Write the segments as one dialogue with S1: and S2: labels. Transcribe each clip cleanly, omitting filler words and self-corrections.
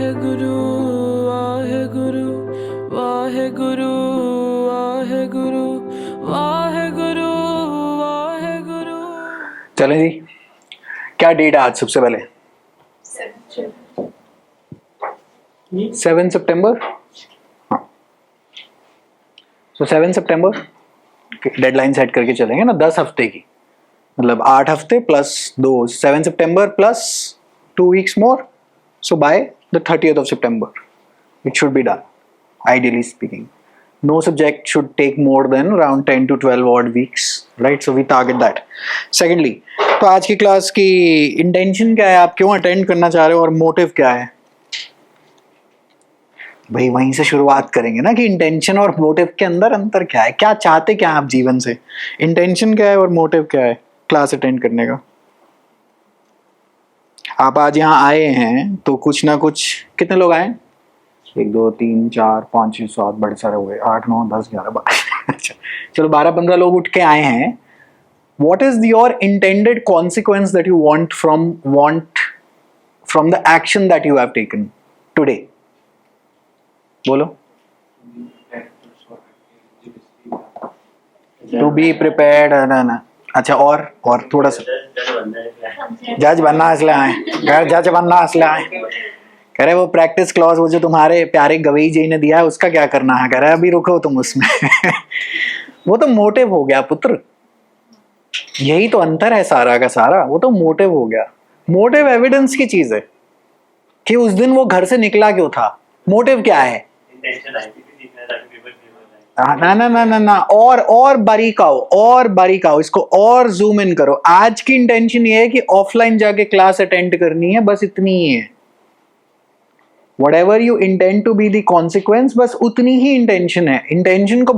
S1: वाहेगुरु वाहेगुरु वाहेगुरु वाहेगुरु वाहेगुरु वाहेगुरु।
S2: चलें जी, क्या डेट है आज? सबसे पहले 7 सितंबर। हाँ, तो 7 सितंबर डेडलाइन सेट करके चलेंगे ना, 10 हफ्ते की, मतलब 8 हफ्ते plus 2, 7 September plus 2 weeks more, so by the 30th of September it should be done, ideally speaking. No subject should take more than around 10 to 12 odd weeks, right? So we target that. Secondly, तो आज की class की intention क्या है, आप क्यों attend करना चाह रहे हो और मोटिव क्या है? भाई वहीं से शुरुआत करेंगे ना कि इंटेंशन और मोटिव के अंदर अंतर क्या है, क्या चाहते क्या आप जीवन से, इंटेंशन क्या है और मोटिव क्या है क्लास अटेंड करने का। आप आज यहाँ आए हैं तो कुछ ना कुछ, कितने लोग आए? 1 2 3 4 5 6 7, बड़े सारे हो गए, 8 9 10 11 12 अच्छा चलो 12-15 लोग उठ के आए हैं। What is your intended consequence that you want from the action that you have taken today? बोलो। To be prepared, ना अच्छा, और थोड़ा सा जज बनना इसलिए आए, जज बनना इसलिए आए। कह रहे वो प्रैक्टिस क्लॉज वो जो तुम्हारे प्यारे गवई जी ने दिया है उसका क्या करना है? कह रहे अभी रुको तुम उसमें वो तो मोटिव हो गया पुत्र, यही तो अंतर है सारा का सारा, वो तो मोटिव हो गया। मोटिव एविडेंस की चीज है कि उस दिन वो घर से निकला क्यों था। मोटिव क्या है? ना ना ना ना ना, और बारीक आओ, इसको और जूम इन करो। आज की इंटेंशन ये है कि ऑफलाइन जाके क्लास अटेंड करनी है, बस इतनी ही है। Whatever you intend to be the consequence, बस उतनी ही इंटेंशन है। इंटेंशन को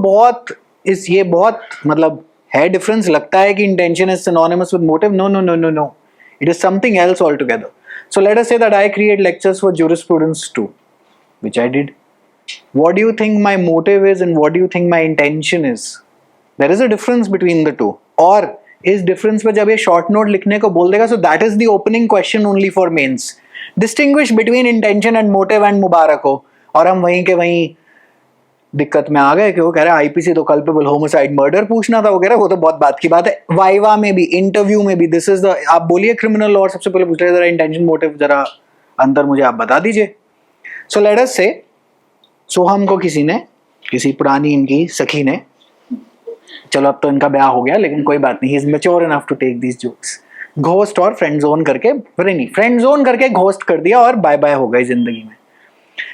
S2: ये बहुत मतलब है डिफरेंस, लगता है कि intention is synonymous with motive. No, it is something else altogether. So let us say that I create lectures for jurisprudence too, which I did. What do you think my motive is and what do you think my intention is? There is a difference between the two. और इस difference पे जब ये short note लिखने को बोल देगा, so that is the opening question only for mains. Distinguish between intention and motive and मुबारक हो। और हम वहीं के वहीं दिक्कत में आ गए कि वो कह रहे हैं आईपीसी तो कल्पेबल होमिसाइड मर्डर पूछना था, वो कह रहे वो तो बहुत बात की बात है। वाइवा में भी, इंटरव्यू में भी, दिस इज द, आप बोलिए क्रिमिनल लॉ, सबसे पहले पूछ रहे जरा इंटेंशन मोटिव जरा अंतर मुझे आप बता दीजिए। सो लेट अस से सोहम को किसी पुरानी इनकी सखी ने, चलो अब तो इनका ब्याह हो गया लेकिन कोई बात नहीं, he is mature enough to take these jokes, ghost और फ्रेंड जोन करके घोस्ट कर दिया और बाय बाय हो गई जिंदगी में।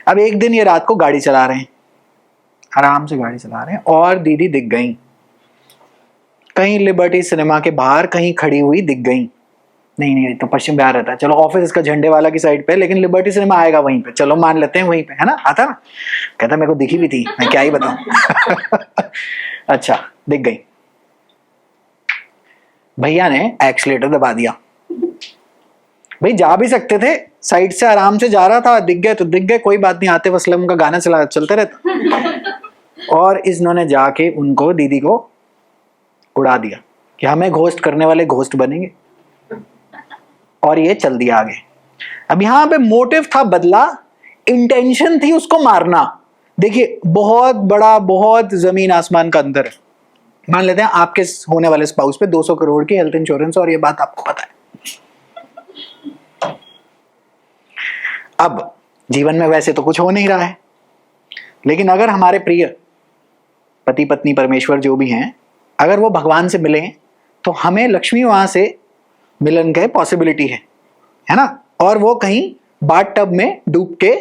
S2: अब एक दिन ये रात को गाड़ी चला रहे हैं, आराम से गाड़ी चला रहे हैं और दीदी दिख गई कहीं लिबर्टी सिनेमा के बाहर, कहीं खड़ी हुई दिख गई। नहीं तो पश्चिम बिहार रहता है, चलो ऑफिस इसका झंडे वाला की साइड पे, लेकिन लिबर्टी सिनेमा आएगा वहीं पे, चलो मान लेते हैं वहीं पे, है ना, आता ना। कहता मेरे को दिखी भी थी, मैं क्या ही बताऊं अच्छा, दिख गई। भैया ने एक्सीलेटर दबा दिया, भाई जा भी सकते थे, साइड से आराम से जा रहा था, दिख गए तो दिख गए, कोई बात नहीं, आतिफ असलम का गाना चलते रहता। और इन्होंने जाके उनको, दीदी को उड़ा दिया कि हमें घोस्ट करने वाले घोस्ट बनेंगे, और ये चल दिया आगे। अब यहां पे मोटिव था बदला, इंटेंशन थी उसको मारना। देखिए बहुत जमीन आसमान का अंतर है। मान लेते हैं आपके होने वाले स्पाउस पे 200 करोड़ की हेल्थ इंश्योरेंस, और ये बात आपको पता है। अब जीवन में वैसे तो कुछ हो नहीं रहा है, लेकिन अगर हमारे प्रिय पति पत्नी परमेश्वर जो भी हैं, अगर वो भगवान से मिले तो हमें लक्ष्मी वहां से मिलन के पॉसिबिलिटी है ना, और वो कहीं बाथ टब में डूब के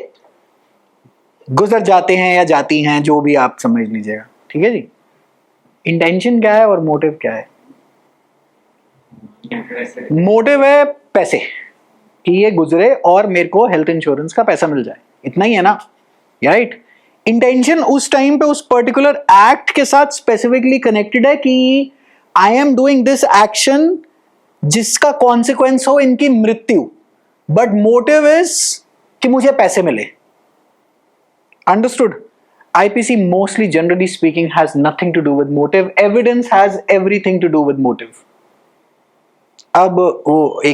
S2: गुजर जाते हैं या जाती हैं, जो भी आप समझ लीजिएगा, ठीक है जी। इंटेंशन क्या है और मोटिव क्या है? मोटिव है पैसे, कि ये गुजरे और मेरे को हेल्थ इंश्योरेंस का पैसा मिल जाए, इतना ही है ना, राइट। इंटेंशन उस टाइम पे उस पर्टिकुलर एक्ट के साथ स्पेसिफिकली कनेक्टेड है कि I am doing this action जिसका कॉन्सिक्वेंस हो इनकी मृत्यु, बट मोटिव इज कि मुझे पैसे मिले। Understood? IPC mostly, generally speaking, has nothing to do with motive. Evidence has everything to do with motive. अब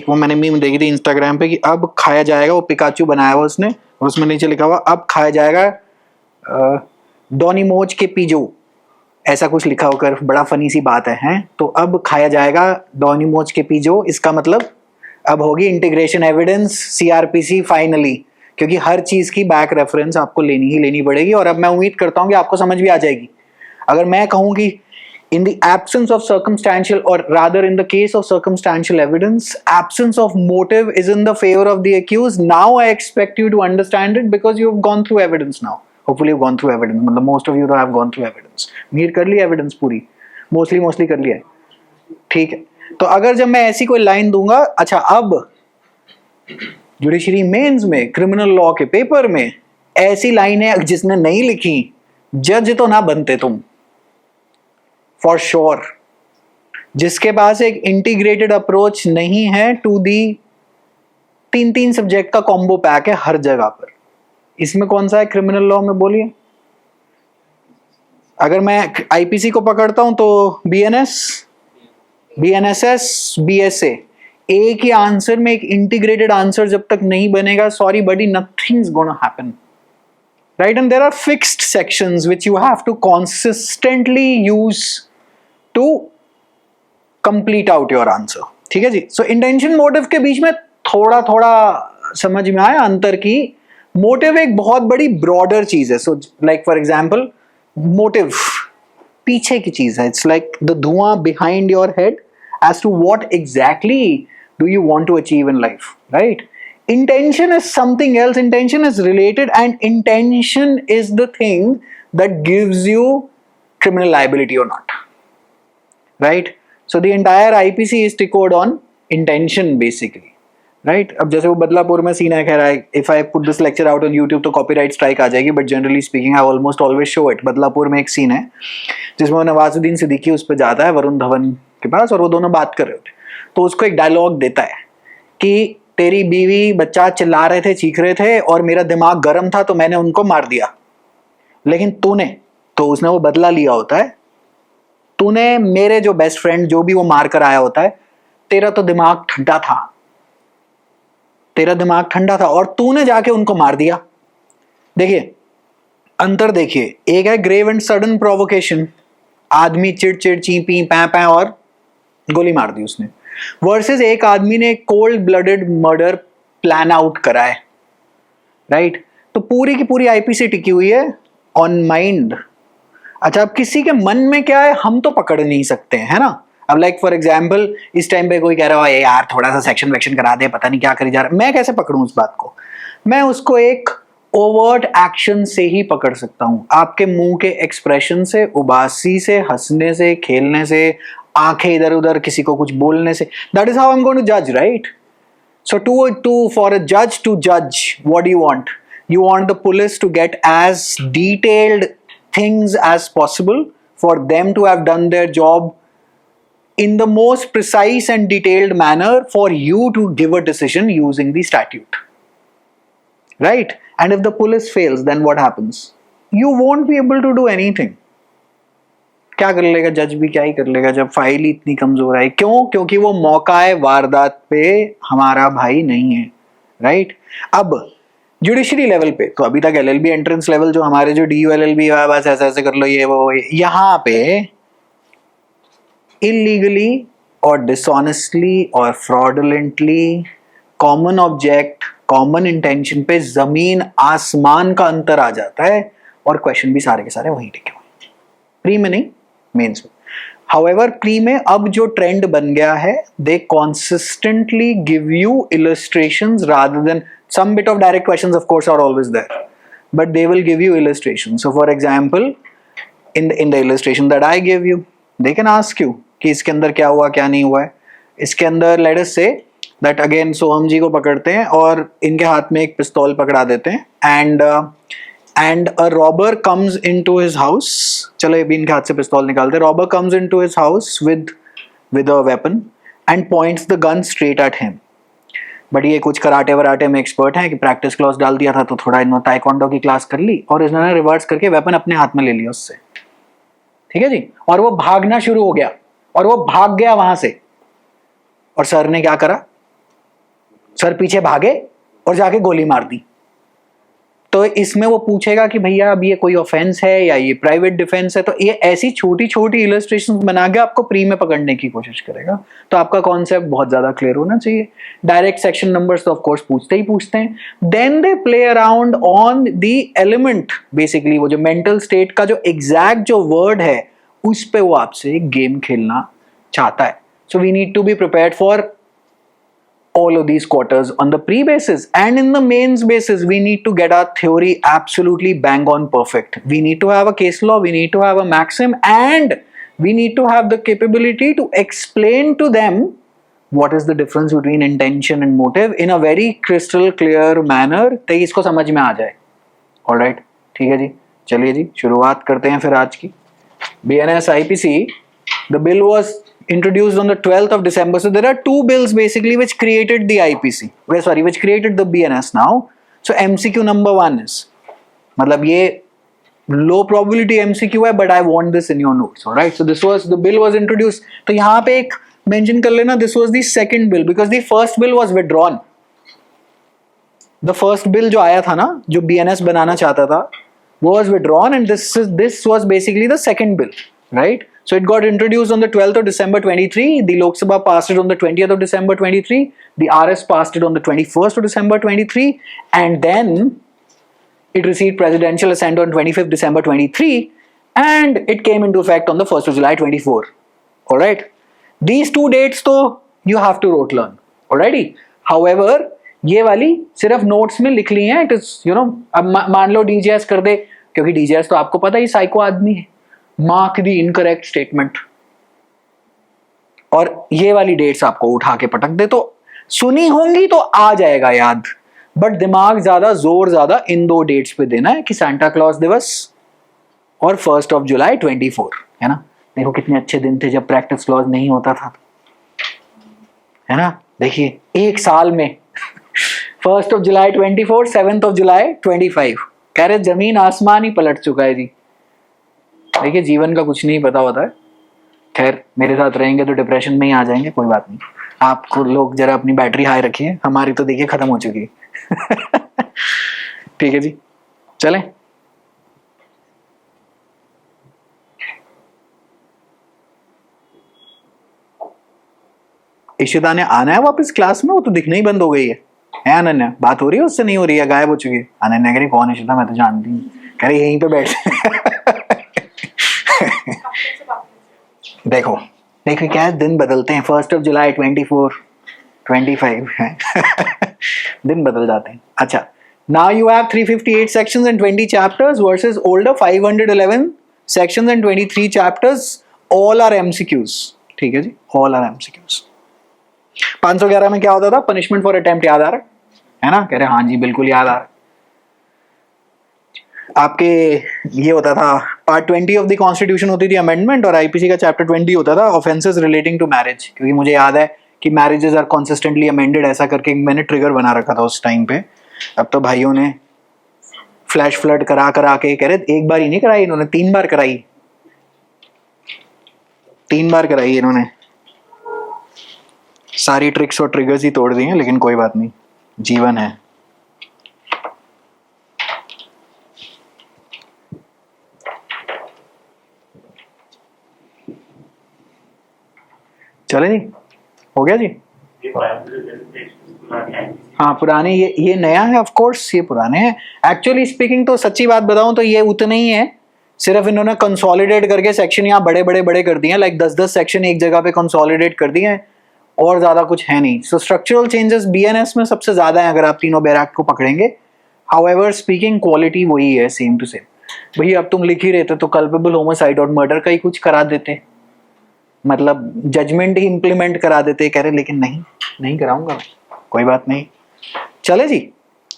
S2: वो मैंने मीम देखी थी इंस्टाग्राम पे कि अब खाया जाएगा, वो पिकाचू बनाया हुआ उसने, और उसमें नीचे लिखा हुआ अब खाया जाएगा डॉनिमोज के पिजो, ऐसा कुछ लिखा होकर, बड़ा फनी सी बात है, हैं? तो अब खाया जाएगा डॉनिमोज के पिजो, इसका मतलब अब होगी इंटीग्रेशन एविडेंस सीआरपीसी फाइनली, क्योंकि हर चीज की बैक रेफरेंस आपको लेनी ही लेनी पड़ेगी। और अब मैं उम्मीद करता हूं कि आपको समझ भी आ जाएगी। अगर मैं कहूं कि in the absence of circumstantial, or rather in the case of circumstantial evidence, absence of motive is in the favor of the accused, now I expect you to understand it because you have gone through evidence now. Hopefully you've gone through evidence, मतलब most of you तो have gone through evidence, meet कर ली evidence पूरी, mostly कर लिया है, ठीक है। तो अगर जब मैं ऐसी कोई लाइन दूंगा, अच्छा अब जुडिशरी मेंस में, क्रिमिनल लॉ के पेपर में ऐसी लाइनें जिसने नहीं लिखी, जज तो ना बनते तुम फॉर श्योर। जिसके पास एक इंटीग्रेटेड अप्रोच नहीं है टू दी 3 सब्जेक्ट का कॉम्बो पैक है हर जगह पर। इसमें कौन सा है क्रिमिनल लॉ में, बोलिए? अगर मैं आईपीसी को पकड़ता हूं तो बीएनएस, बीएनएसएस, बीएसए, एक ही आंसर में एक इंटीग्रेटेड आंसर जब तक नहीं बनेगा, sorry buddy, nothing is gonna happen, right? And there are fixed sections which you have to consistently use to complete out your answer, ठीक है जी। So intention motive के बीच में थोड़ा थोड़ा समझ में आया अंतर की। मोटिव एक बहुत बड़ी ब्रॉडर चीज है। So like for example, motive पीछे की चीज है, it's like the धुआं behind your head as to what exactly do you want to achieve in life, right? Intention is something else. Intention is related, and intention is the thing that gives you criminal liability or not, right? So the entire IPC is decoded on intention basically, right? अब जैसे वो बदलापुर में scene है, कह रहा है if I put this lecture out on YouTube तो copyright strike आ जाएगी, but generally speaking I almost always show it। Badlapur में एक सीन है जिसमें नवाजुद्दीन सिद्दीकी उस पर जाता है वरुण धवन के पास, और वो दोनों बात कर रहे होते, तो उसको एक डायलॉग देता है कि तेरी बीवी बच्चा चिल्ला रहे थे, चीख रहे थे, और मेरा दिमाग गर्म था तो मैंने उनको मार दिया, लेकिन तूने, तो उसने वो बदला लिया होता है, तूने मेरे जो बेस्ट फ्रेंड जो भी वो मार कर आया होता है, तेरा तो दिमाग ठंडा था, तेरा दिमाग ठंडा था और तूने जाके उनको मार दिया। देखिए अंतर देखिए, एक है ग्रेव एंड सडन प्रोवोकेशन, आदमी चिड़ चिड़ ची पी पै पै और गोली मार दी उसने, वर्सेस एक आदमी ने cold blooded murder plan out करा है, राइट? तो पूरी की पूरी आईपीसी टिकी हुई है ऑन माइंड। अच्छा अब किसी के मन में क्या है हम तो पकड़ नहीं सकते, है ना? अब लाइक फॉर एग्जांपल इस टाइम पे कोई कह रहा है यार थोड़ा सा सेक्शन वेक्शन करा दे, पता नहीं क्या करी जा रहा है, मैं कैसे पकड़ूं उस बात को? मैं उसको एक ओवर्ट एक्शन से ही पकड़ सकता हूं, आपके मुंह के एक्सप्रेशन से, उबासी से, हंसने से, खेलने से, आंखें इधर उधर किसी को कुछ बोलने से। That is how I am going to जज, right? So to for a जज टू जज, what do you want? You want the police to get as detailed things as possible for them to have done their job in the most precise and detailed manner for you to give a decision using the statute, right? And if the police fails, then what happens? You won't be able to do anything. क्या कर लेगा जज भी, क्या ही कर लेगा जब file ही इतनी कमजोर है। क्यों? क्योंकि वो मौका है वारदात पे हमारा भाई नहीं है, राइट? अब जुडिशरी लेवल पे तो अभी तक एलएलबी एंट्रेंस लेवल जो हमारे जो डीयू एलएलबी है बस ऐसे ऐसे कर लो ये वो, यहाँ पे इलीगली और डिसऑनेस्टली और fraudulently common object, common intention पे जमीन आसमान का अंतर आ जाता है, और क्वेश्चन भी सारे के सारे वहीं टिके हुए, प्री में नहीं मेंस में। However, प्री में अब जो ट्रेंड बन गया है, they consistently give you illustrations rather than some bit of direct questions, of course, are always there, but they will give you illustrations. So, for example, in the illustration that I give you, they can ask you कि इसके अंदर क्या हुआ क्या नहीं हुआ है। इसके अंदर let us say that again सोहम जी को पकड़ते हैं और इनके हाथ में एक पिस्तौल पकड़ा देते हैं, and a robber comes into his house, चलो ये भी इनके हाथ से पिस्तौल निकालते हैं, robber comes into his house with a weapon and points the gun straight at him. But ये कुछ कराटे वराटे में एक्सपर्ट हैं कि प्रैक्टिस क्लास डाल दिया था तो थोड़ा इन्होंने ताइक्वांडो की क्लास कर ली और इन्होंने रिवर्स करके वेपन अपने हाथ में ले लिया उससे, ठीक है जी, और वो भागना शुरू हो गया और वो भाग गया वहां से, और सर ने क्या करा? सर पीछे भागे और जाके गोली मार दी। तो इसमें वो पूछेगा कि भैया अब ये कोई ऑफेंस है या ये प्राइवेट डिफेंस है, तो ये ऐसी छोटी छोटी इलस्ट्रेशन बना के आपको प्री में पकड़ने की कोशिश करेगा। तो आपका कॉन्सेप्ट बहुत ज्यादा क्लियर होना चाहिए। डायरेक्ट सेक्शन नंबर्स तो ऑफ कोर्स पूछते ही पूछते हैं। Then they play around on the element, basically वो जो मेंटल स्टेट का जो एग्जैक्ट जो वर्ड है उस पे वो आपसे गेम खेलना चाहता है। So we need to be prepared for all of these quarters on the pre basis, and in the mains basis we need to get our theory absolutely bang on perfect. We need to have a case law, we need to have a maxim, and we need to have the capability to explain to them what is the difference between intention and motive in a very crystal clear manner, ताकि इसको समझ में आ जाए। All right, ठीक है जी, चलिए जी शुरुआत करते हैं फिर आज की। BNS IPC, the bill was introduced on the 12th of December. So there are two bills basically which created the IPC. Which created the BNS now. So MCQ number 1 is, मतलब ये low probability MCQ है, but I want this in your notes. Alright. So the bill was introduced. तो यहाँ पे एक mention कर लेना, this was the second bill because the first bill was withdrawn. The first bill जो आया था ना, जो BNS बनाना चाहता था, was withdrawn, and this was basically the second bill, right? So it got introduced on the 12th of December 23. The Lok Sabha passed it on the 20th of December 23. The RS passed it on the 21st of December 23. And then it received presidential assent on 25th December 23. And it came into effect on the 1st of July 24. Alright. These two dates though you have to rote learn. Alrighty. However, ये वाली सिर्फ notes में लिख ली है। It is, you know, अब मान लो DJS कर दे, क्योंकि DJS तो आपको पता ही साइको आदमी है। मार्क द इनकरेक्ट स्टेटमेंट, और ये वाली डेट्स आपको उठा के पटक दे, तो सुनी होंगी तो आ जाएगा याद, बट दिमाग जोर ज्यादा इन दो डेट्स पे देना है कि सांता क्लॉज दिवस और 1st of July 24, है ना। देखो कितने अच्छे दिन थे जब प्रैक्टिस क्लॉज नहीं होता था, है ना। देखिए एक साल में 1st of July 24, 7th of July 25, कह रहे जमीन आसमान ही पलट चुका है जी। देखिए जीवन का कुछ नहीं पता होता है। खैर मेरे साथ रहेंगे तो डिप्रेशन में ही आ जाएंगे, कोई बात नहीं। आपको लोग जरा अपनी बैटरी हाई रखिए, हमारी तो देखिए खत्म हो चुकी है। ठीक है जी, चलें। इशिता ने आना है वापस क्लास में, वो तो दिखना ही बंद हो गई है अनन्या? बात हो रही है उससे? नहीं हो रही है, गायब हो चुकी है। अनन्या कह रही कौन इशिता, मैं तो जानती हूँ। कह रही यहीं पे बैठ। देखो देखो क्या दिन बदलते हैं, 1st of July 24, 25 है। दिन बदल जाते हैं। अच्छा, now you have 358 sections and 20 chapters versus older 511 sections and 23 chapters. All are MCQs, ठीक है जी, all are MCQs। 511 में क्या होता था? पनिशमेंट फॉर अटेम्प्ट याद आ रहा है ना? कह रहे हाँ जी बिल्कुल याद आ रहा है। आपके ये होता था पार्ट 20 ऑफ द कॉन्स्टिट्यूशन होती थी अमेंडमेंट, और आईपीसी का चैप्टर 20 होता था ऑफेंसेस रिलेटिंग टू मैरिज, क्योंकि मुझे याद है कि मैरिजेस आर कॉन्सिस्टेंटली अमेंडेड, ऐसा करके मैंने ट्रिगर बना रखा था उस टाइम पे। अब तो भाइयों ने फ्लैश फ्लड करा के कह रहे एक बार ही नहीं कराई इन्होंने, 3 बार कराई, 3 बार कराई इन्होंने। सारी ट्रिक्स और ट्रिगर्स ही तोड़ दी हैं, लेकिन कोई बात नहीं, जीवन है। चले जी, हो गया जी। हाँ पुराने, ये नया है ऑफ कोर्स, ये पुराने हैं। एक्चुअली स्पीकिंग तो सच्ची बात बताऊं तो ये उतने ही है, सिर्फ इन्होंने कंसोलिडेट करके सेक्शन यहाँ बड़े कर दिए हैं, लाइक 10-10 सेक्शन एक जगह पे कंसोलिडेट कर दिए हैं, और ज्यादा कुछ है नहीं। सो स्ट्रक्चरल चेंजेस बीएनएस में सबसे ज्यादा है अगर आप तीनों बैराक को पकड़ेंगे। हाउएवर स्पीकिंग क्वालिटी वही है, सेम टू सेम। भैया अब तुम लिख ही रहे थे तो कल्पेबल होमोसाइड और मर्डर का ही कुछ करा देते, मतलब जजमेंट ही इंप्लीमेंट करा देते। कह रहे लेकिन नहीं कराऊंगा, कोई बात नहीं। चले जी,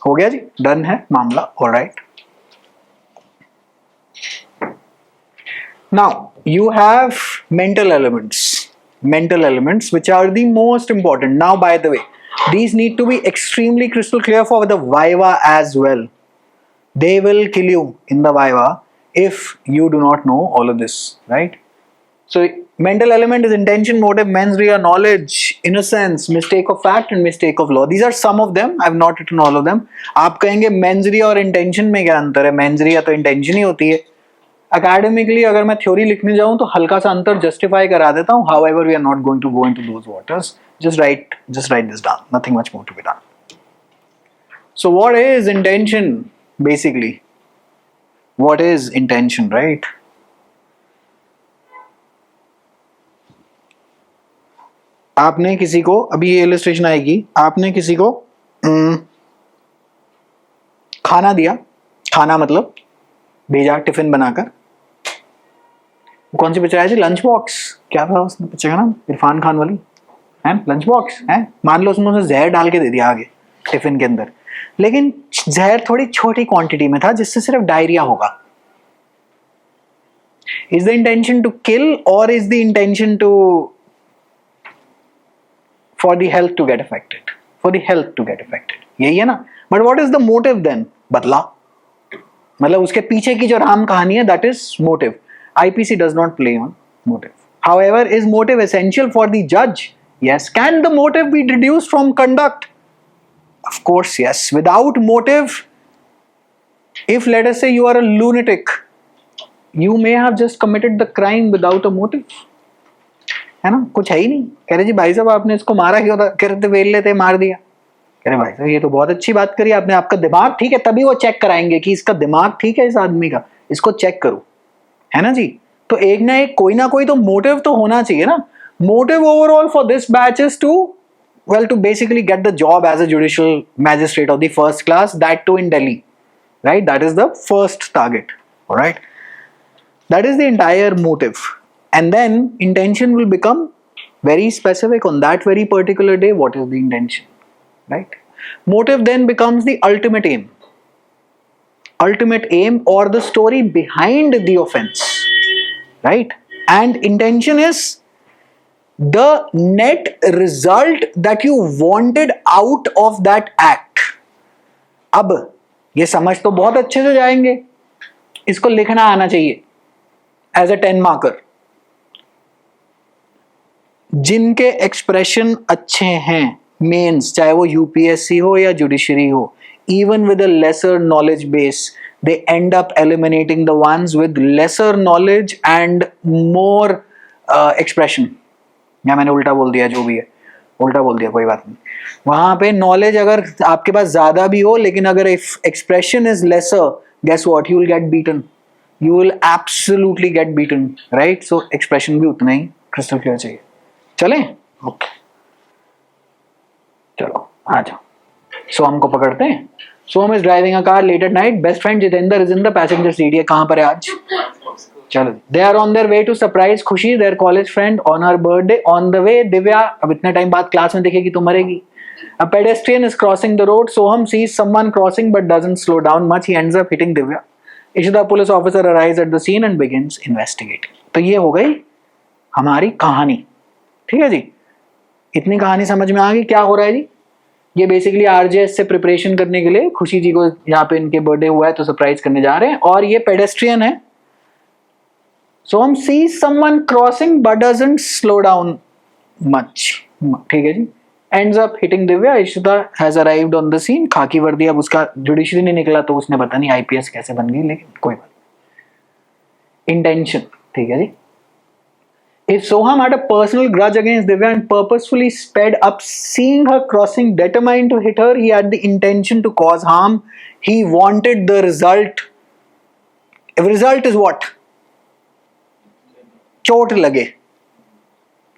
S2: हो गया जी, डन है मामला। Alright, now you have mental elements which are the most important. Now by the way, these need to be extremely crystal clear for the viva as well. They will kill you in the viva if you do not know all of this, right? So mental element is intention, motive, mens rea, knowledge, innocence, mistake of fact and mistake of law. These are some of them. I have not written all of them. आप कहेंगे mens rea और intention में क्या अंतर है? mens rea तो intention ही होती है. Academically अगर मैं theory लिखने जाऊँ तो हल्का सा अंतर justify करा देता हूँ. However, we are not going to go into those waters. Just write this down. Nothing much more to be done. So what is intention basically? What is intention, right? आपने किसी को, अभी ये इलस्ट्रेशन आएगी, आपने किसी को खाना दिया, खाना मतलब भेजा टिफिन बनाकर, कौन सी पिक्चर आई थी? लंच बॉक्स, क्या था उसने पिक्चर का नाम? इरफान खान वाली है, लंच बॉक्स है. मान लो उसने जहर डाल के दे दिया आगे टिफिन के अंदर, लेकिन जहर थोड़ी छोटी क्वांटिटी में था जिससे सिर्फ डायरिया होगा. Is the intention to kill और is the intention to for the health to get affected? For the health to get affected, यही है ना. But what is the motive then? बदला, मतलब उसके पीछे की जो राम कहानी है, that is motive. IPC does not play on motive. However, is motive essential for the judge? Yes. Can the motive be deduced from conduct? Of course, yes. Without motive, if let us say you are a lunatic, you may have just committed the crime without a motive. है ना, कुछ है ही नहीं. कह रहे जी भाई साहब आपने इसको मारा क्यों था? कह रहे थे वेल लेते मार दिया. कह रहे भाई साहब ये तो बहुत अच्छी बात करी आपने, आपका दिमाग ठीक है. तभी वो चेक कराएंगे कि इसका दिमाग ठीक है इस आदमी का, इसको चेक करो, है ना जी. तो एक ना एक कोई ना कोई तो मोटिव तो होना चाहिए ना. Motive overall for this batch is to, well, to basically get the job as a judicial magistrate of the first class, that too in Delhi, right? That is the first target, all right? That is the entire motive. And then intention will become very specific on that very particular day. What is the intention, right? Motive then becomes the ultimate aim. Ultimate aim or the story behind the offense, right? And intention is the net result that you wanted out of that act. अब ये समझ तो बहुत अच्छे से जाएंगे, इसको लिखना आना चाहिए as a 10 marker. जिनके एक्सप्रेशन अच्छे हैं मेंस, चाहे वो यूपीएससी हो या जुडिशरी हो, even with a lesser knowledge base, they end up eliminating the ones with lesser knowledge and more expression. या मैंने उल्टा बोल दिया, जो भी है उल्टा बोल दिया, कोई बात नहीं. वहां पे नॉलेज अगर आपके पास ज्यादा भी हो, लेकिन अगर if expression is lesser, guess what, you will get beaten. You will absolutely get beaten, right? So expression भी उतना ही क्रिस्टल क्लियर चाहिए. चलें? ओके, चलो आ जाओ. सोहम को पकड़ते हैं. Soham is driving a car late at night. Best friend Jitendra is in the passenger seat. ये कहां पर है आज? चलो. They are on their way to surprise Khushi, their college friend, on her birthday. On the way Divya, अब इतने टाइम बाद class में दिखेगी तो मरेगी. A pedestrian is crossing the road. Soham sees someone crossing but doesn't slow down much. He ends up hitting Divya. Ishita police officer arrives at the scene and begins investigating. तो ये हो गई हमारी कहानी. ठीक है जी, इतनी कहानी समझ में आ गई. क्या हो रहा है जी? ये बेसिकली आरजेएस से प्रिपरेशन करने के लिए खुशी जी को यहाँ पे इनके बर्थडे हुआ है तो सरप्राइज करने जा रहे हैं. और ये पेडेस्ट्रियन है. Soham sees someone crossing but doesn't slow down much. ठीक है जी. Ends up hitting Divya. Ishita has arrived on the scene. खाकी वर्दी, अब उसका जुडिशरी नहीं निकला तो उसने पता नहीं आईपीएस कैसे बन गई, लेकिन कोई बात. इंटेंशन, ठीक है जी. If Soham had a personal grudge against Divya and purposefully sped up, seeing her crossing, determined to hit her, he had the intention to cause harm. He wanted the result. The result is what? चोट लगे.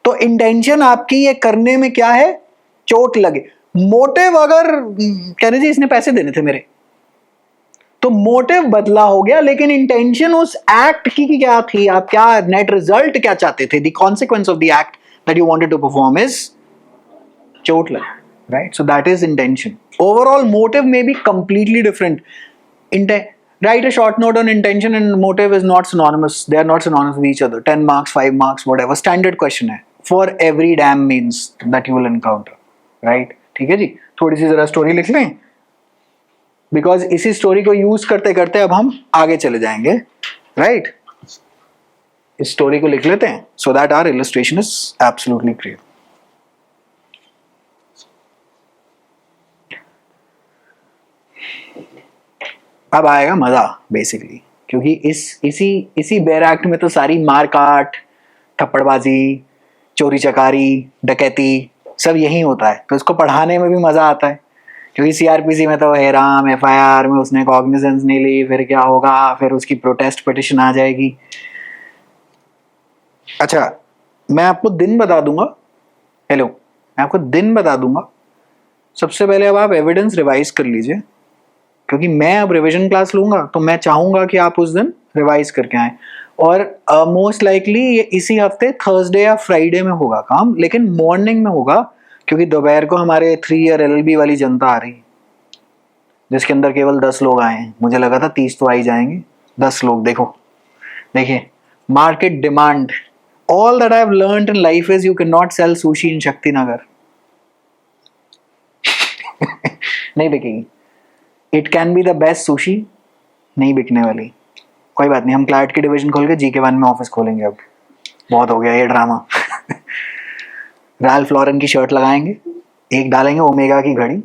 S2: तो intention आपकी ये करने में क्या है? चोट लगे. मोटिव अगर कह रहे जी इसने पैसे देने थे मेरे, तो मोटिव बदला हो गया, लेकिन इंटेंशन उस एक्ट की क्या थी? आप क्या नेट रिजल्ट क्या चाहते थे? The consequence of the act that you wanted to perform is चोट लगे, right? So that is intention. Overall motive may be completely different. Write a short note on intention and motive is not synonymous. They are not synonymous with each other. 10 marks, 5 marks, whatever. Standard question है for every damn means that you will encounter. Right? ठीक है जी. थोड़ी सी जरा story लिख लें, because इसी story को use करते करते अब हम आगे चले जाएंगे. राइट? इस स्टोरी को लिख लेते हैं so that our illustration is absolutely clear. अब आएगा मजा बेसिकली, क्योंकि इसी बेर एक्ट में तो सारी मार काट, थप्पड़बाजी, चोरी चकारी, डकैती सब यही होता है, तो इसको पढ़ाने में भी मजा आता है। क्योंकि सीआरपीसी में तो हे राम, एफआईआर में उसने कॉग्निजेंस नहीं ली, फिर क्या होगा, फिर उसकी प्रोटेस्ट पिटिशन आ जाएगी। अच्छा, मैं आपको दिन बता दूंगा, हेलो, मैं आपको दिन बता दूंगा। सबसे पहले अब आप एविडेंस रिवाइज कर लीजिए, क्योंकि मैं अब रिवीजन क्लास लूंगा, तो मैं चाहूंगा कि आप उस दिन रिवाइज करके आए। और मोस्ट लाइकली ये इसी हफ्ते थर्सडे या फ्राइडे में होगा काम, लेकिन मॉर्निंग में होगा, क्योंकि दोपहर को हमारे 3 ईयर LLB वाली जनता आ रही है, जिसके अंदर केवल 10 लोग आए हैं। मुझे लगा था 30 तो आ ही जाएंगे, 10 लोग। देखो, देखिए, market demand, all that I have learned in life is you can not sell sushi in Shakti Nagar. नहीं बिकेगी। It can be the best sushi, नहीं बिकने वाली। कोई बात नहीं, हम क्लाइट की डिवीजन खोल के GK1 में ऑफिस खोलेंगे। अब बहुत हो गया ये ड्रामा। रैल्फ लॉरेन की शर्ट लगाएंगे, एक डालेंगे ओमेगा की घड़ी।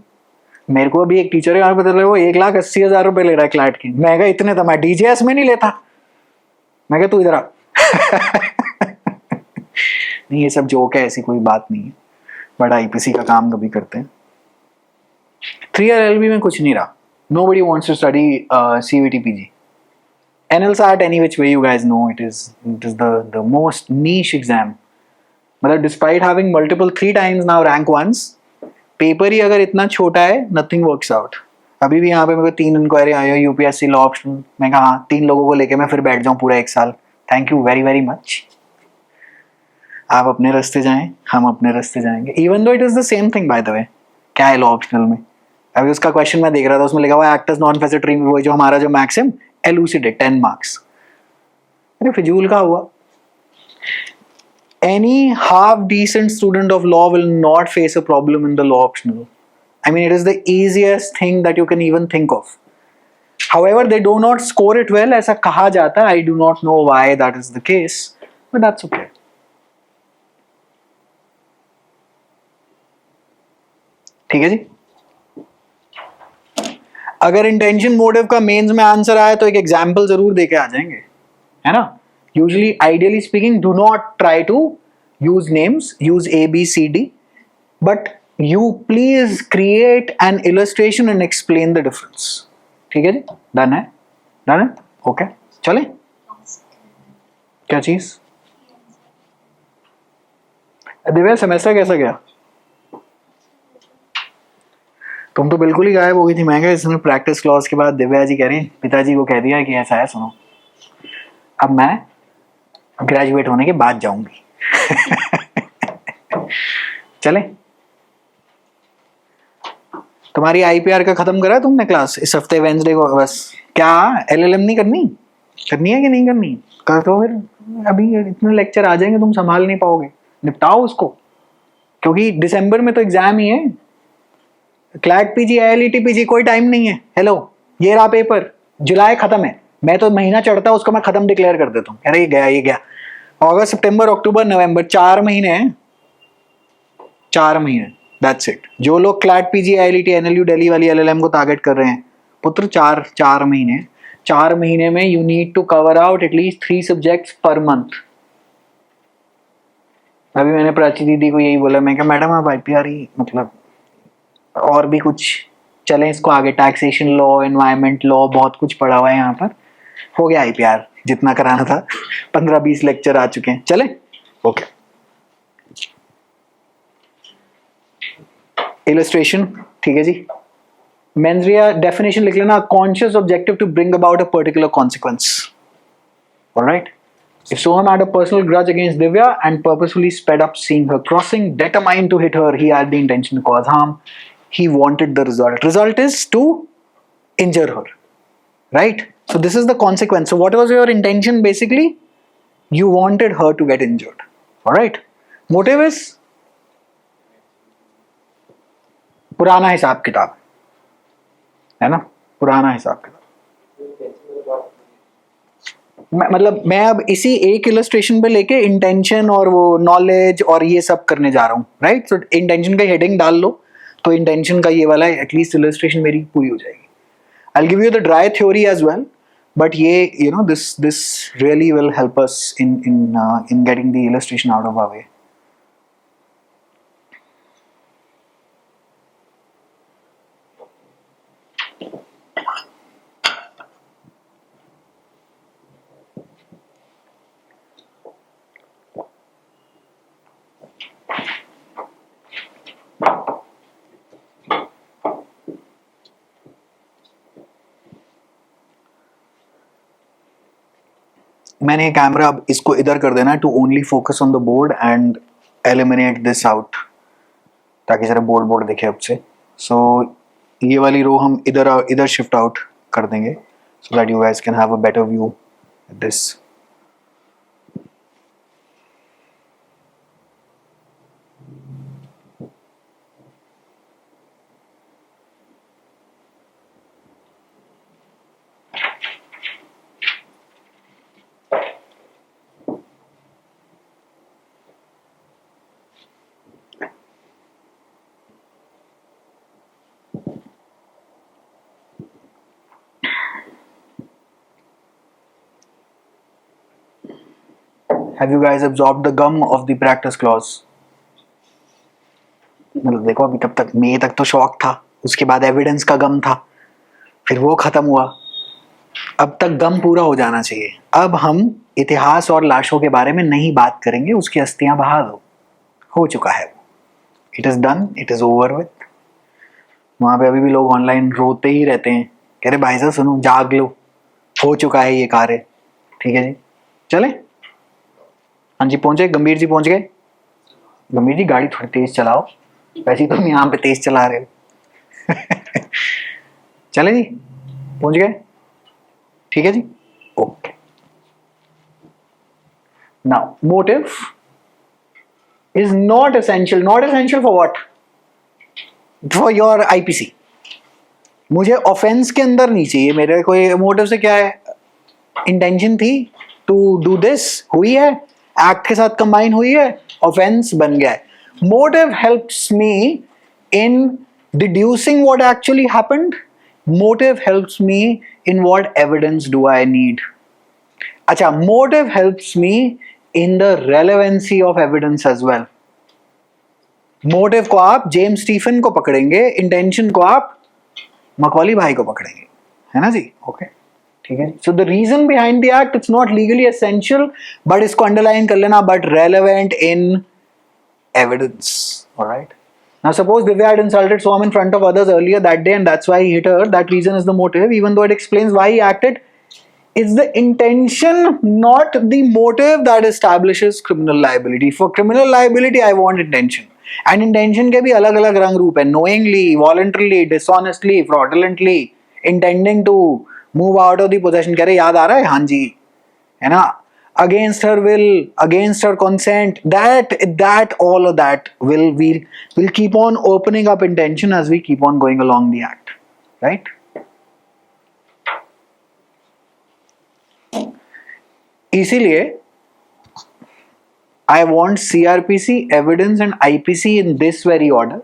S2: मेरे को अभी एक टीचर है यहाँ पता लगा, वो 1,80,000 रुपए ले रहा है क्लाइट की। मैं कहा इतने तो मैं DJS में नहीं लेता। मैं कहा तू इधर आ। नहीं, ये सब जोक है, ऐसी कोई बात नहीं है, बड़ा IPC का काम कभी करते हैं। 3 year LLB में कुछ नहीं रहा। Nobody wants to study CVT PG. NLSAT, any which way you guys know, it is the most niche exam. मतलब despite having multiple 3 times now rank 1s, paper ही अगर इतना छोटा है, nothing works out. अभी भी यहाँ पे मेरे को 3 इंक्वायरी आई है, UPSC लॉ ऑप्शन। मैं कहा हाँ, 3 लोगों को लेके मैं फिर बैठ जाऊँ पूरा 1 साल। Thank you very very much. आप अपने रास्ते जाएं, हम अपने रास्ते जाएंगे। Even though it is the same thing by the way. क्या है लॉ ऑप्शनल में? अभी उसका क्वेश्चन मैं देख रहा था, उसमें लिखा हुआ एक्ट एज नॉन फेसिटरी, वो जो हमारा जो मैक्सिम एलूसिडेट 10 मार्क्स। अरे फिजूल का हुआ। Any half decent student of law will not face a problem in the law optional. I mean, it is the easiest thing that you can even think of. However, they do not score it well, ऐसा कहा जाता है। I do not know why that is the case, but that's okay. ठीक है जी। अगर intention motive का mains में answer आया तो एक एग्जाम्पल जरूर देके आ जाएंगे, है ना। Usually ideally speaking do not try to use names, use ABCD, but you please create an illustration and explain the difference. ठीक है जी, डन है, डन है, ओके चले। क्या चीज? दिव्या सेमेस्टर कैसा गया? तुम तो बिल्कुल ही गायब हो गई थी। मैं क्या, इसमें प्रैक्टिस क्लास के बाद दिव्या जी कह रही हैं पिताजी को कह दिया कि ऐसा है, सुनो अब मैं ग्रेजुएट होने के बाद जाऊंगी। चले। तुम्हारी IPR का खत्म करा तुमने क्लास इस हफ्ते वेंसडे को? बस क्या LLM नहीं करनी? करनी है कि नहीं करनी? कर दो फिर। अभी इतने लेक्चर आ जाएंगे तुम संभाल नहीं पाओगे, निपटाओ उसको, क्योंकि दिसंबर में तो एग्जाम ही है। क्लैट PG, ILET PG कोई टाइम नहीं है। हेलो, ये रहा पेपर, जुलाई खत्म है। मैं तो महीना चढ़ता है उसको मैं खत्म डिक्लेयर कर देता हूँ। अरे ये गया, ये गया। अगस्त, सितंबर, अक्टूबर, नवंबर, 4 महीने हैं, 4 महीने, दैट्स इट। जो लोग CLAT PG, ILET, NLU Delhi वाली LLM को टारगेट कर रहे हैं, पुत्र 4 महीने, 4 महीने में you need to cover out at least 3 subjects per month. अभी मैंने प्राची दीदी को यही बोला, मैं क्या मैडम आप IPR ही मतलब और भी कुछ चलें इसको आगे, टैक्सेशन लॉ, एनवायरमेंट लॉ, बहुत कुछ पढ़ा हुआ है यहाँ पर। हो गया IPR जितना कराना था, 15-20 लेक्चर आ चुके हैं। चले, ओके। इलस्ट्रेशन, ठीक है जी। मेंस रे डेफिनेशन लिख लेना, conscious objective to bring about a particular consequence. Alright. If Soham had a personal grudge against Divya and purposefully sped up seeing her crossing, determined to hit her, he had the intention to cause harm. He wanted the result. Result is to injure her, right? So this is the consequence. So what was your intention basically? You wanted her to get injured. All right. Motive is पुराना हिसाब किताब, है ना, पुराना हिसाब किताब। मतलब मैं अब इसी एक इलस्ट्रेशन पे लेके इंटेंशन और वो नॉलेज और ये सब करने जा रहा हूँ, राइट। सो इंटेंशन का हेडिंग डाल लो, तो इंटेंशन का ये वाला एटलीस्ट इलस्ट्रेशन मेरी पूरी हो जाएगी। I'll give you the dry theory as well, but this really will help us in getting the illustration out of our way. मैंने कैमरा अब इसको इधर कर देना to only focus on the board and eliminate this out, ताकि जरा board दिखे अब से. सो ये वाली रो हम इधर शिफ्ट आउट कर देंगे सो that you guys can have a better view this. Have you guys absorbed the gum of the practice clause? मतलब देखो अभी तब तक मे तक तो शौक था, उसके बाद एविडेंस का गम था, फिर वो खत्म हुआ, अब तक गम पूरा हो जाना चाहिए. अब हम इतिहास और लाशों के बारे में नहीं बात करेंगे, उसकी अस्थियां बहा दो, हो चुका है. It is done, it is over with. वहां पे अभी भी लोग ऑनलाइन रोते ही रहते हैं, कह रहे भाई साहब सुनो जाग लो, हो चुका है ये कार्य. ठीक है जी, चले. हाँ जी पहुंचे, गंभीर जी पहुंच गए. गंभीर जी गाड़ी थोड़ी तेज चलाओ, वैसे ही तुम यहाँ पे तेज चला रहे हो. चले जी, पहुंच गए. ठीक है जी, okay. Now motive is not essential. Not essential for what? For your IPC. मुझे ऑफेंस के अंदर नहीं चाहिए. मेरे कोई मोटिव से क्या है, इंटेंशन थी टू डू दिस, हुई है, एक्ट के साथ कंबाइन हुई है, ऑफेंस बन गया है. Motive helps me in deducing what actually happened. Motive helps me in what evidence do I need. अच्छा, motive helps me in the relevancy of evidence as well. Motive को आप जेम्स स्टीफन को पकड़ेंगे, intention को आप मकौली भाई को पकड़ेंगे, है ना जी. ओके, ठीक है. So the reason behind the act it's not legally essential, but इसको अंडरलाइन कर लेना, but relevant in evidence. Alright. Now suppose Divya had insulted Swam in front of others earlier that day and that's why he hit her. That reason is the motive, even though it explains why he acted. It's the intention, not the motive, that establishes criminal liability. For criminal liability, I want intention. And intention के भी अलग अलग रंग रूप है. Knowingly, voluntarily, dishonestly, fraudulently, intending to move out of the possession. कह रहे याद आ रहा है? हाँ जी, है ना. Against her will, against her consent, that all of that will keep on opening up intention as we keep on going along the act, right? इसीलिए I want CRPC, evidence and IPC in this very order,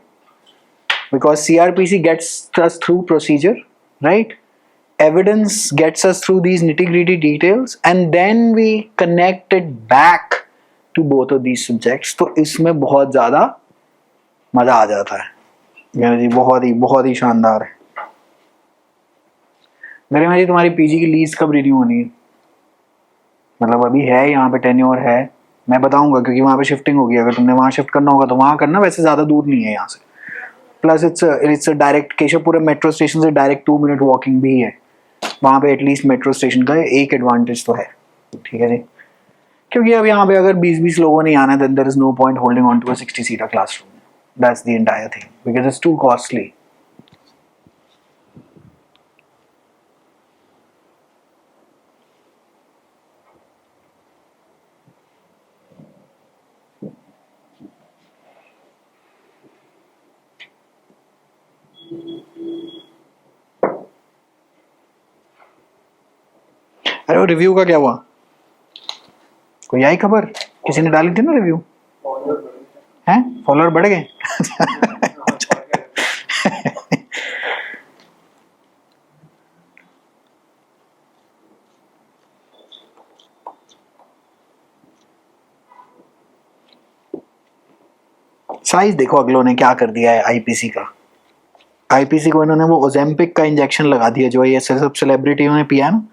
S2: because CRPC gets us through procedure, right? Evidence gets us through these nitty-gritty details and then we connect it back to both of these subjects. तो इसमें बहुत ज़्यादा मज़ा आ जाता है. यानी जी बहुत ही शानदार है. गरिमा जी, तुम्हारी पीजी की लीज कब रिन्यू होनी है? मतलब अभी है, यहाँ पे टेन्योर है, मैं बताऊंगा क्योंकि वहाँ पे शिफ्टिंग होगी. अगर तुमने वहाँ शिफ्ट करना होगा तो वहाँ करना, वैसे ज़्यादा दूर नहीं है यहाँ से. Plus it's direct, Keshavpuram metro station से डायरेक्ट 2 मिनट वॉकिंग भी है. वहाँ पे एटलीस्ट मेट्रो स्टेशन का एक एडवांटेज तो है. ठीक है जी, क्योंकि अब यहाँ पे अगर 20-20 लोगों ने आना है, then there is no point holding on to a 60-seater classroom. That's the entire thing, because it's too costly. अरे वो रिव्यू का क्या हुआ? कोई आई खबर? किसी ने डाली थी ना रिव्यू? हैं? फॉलोअर बढ़ गए? साइज देखो अगलों ने क्या कर दिया है आईपीसी का। आईपीसी को इन्होंने वो ओजेम्पिक का इंजेक्शन लगा दिया जो ये सब सेलिब्रिटियों ने पिया ना,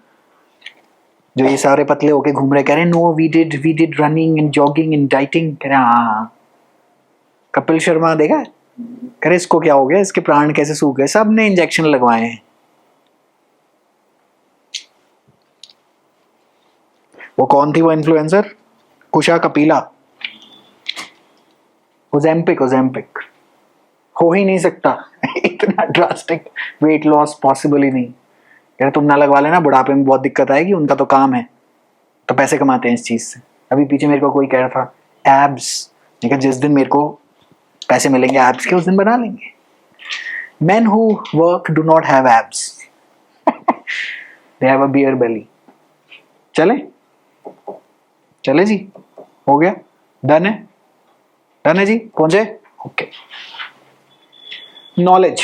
S2: जो ये सारे पतले होके घूम रहे कह रहे no we did running and jogging and dieting, कह रहे हाँ। कपिल शर्मा देखा, कह रहे इसको क्या हो गया, इसके प्राण कैसे सूख गए, सब ने इंजेक्शन लगवाए हैं। वो कौन थी वो इन्फ्लुएंसर, कुशा कपिला। ओजेम्पिक हो ही नहीं सकता इतना ड्रास्टिक वेट लॉस पॉसिबल ही नहीं। यार तुम ना लगवा लेना, बुढ़ापे में बहुत दिक्कत आएगी, उनका तो काम है, तो पैसे कमाते हैं इस चीज से। अभी पीछे मेरे को कोई कह रहा था एब्स, देखा जिस दिन मेरे को पैसे मिलेंगे एब्स के उस दिन बना लेंगे। Men who work do not have abs. They have a beer belly. चले जी, हो गया, डन है जी, पहुंचे, okay. Knowledge.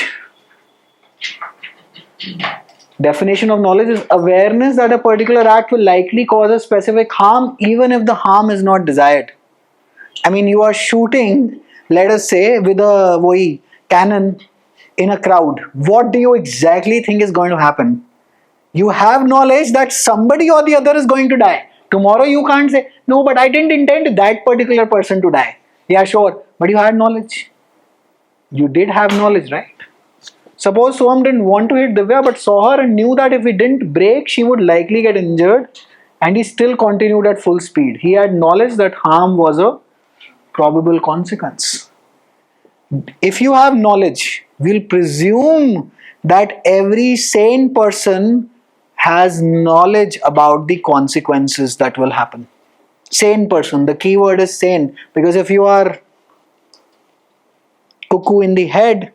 S2: Definition of knowledge is awareness that a particular act will likely cause a specific harm even if the harm is not desired. I mean, you are shooting, let us say, with a cannon in a crowd. What do you exactly think is going to happen? You have knowledge that somebody or the other is going to die. Tomorrow you can't say, no, but I didn't intend that particular person to die. Yeah, sure, but you had knowledge. You did have knowledge, right? Suppose Soham didn't want to hit Divya but saw her and knew that if he didn't brake, she would likely get injured, and he still continued at full speed. He had knowledge that harm was a probable consequence. If you have knowledge, we'll presume that every sane person has knowledge about the consequences that will happen. Sane person, the key word is sane, because if you are cuckoo in the head,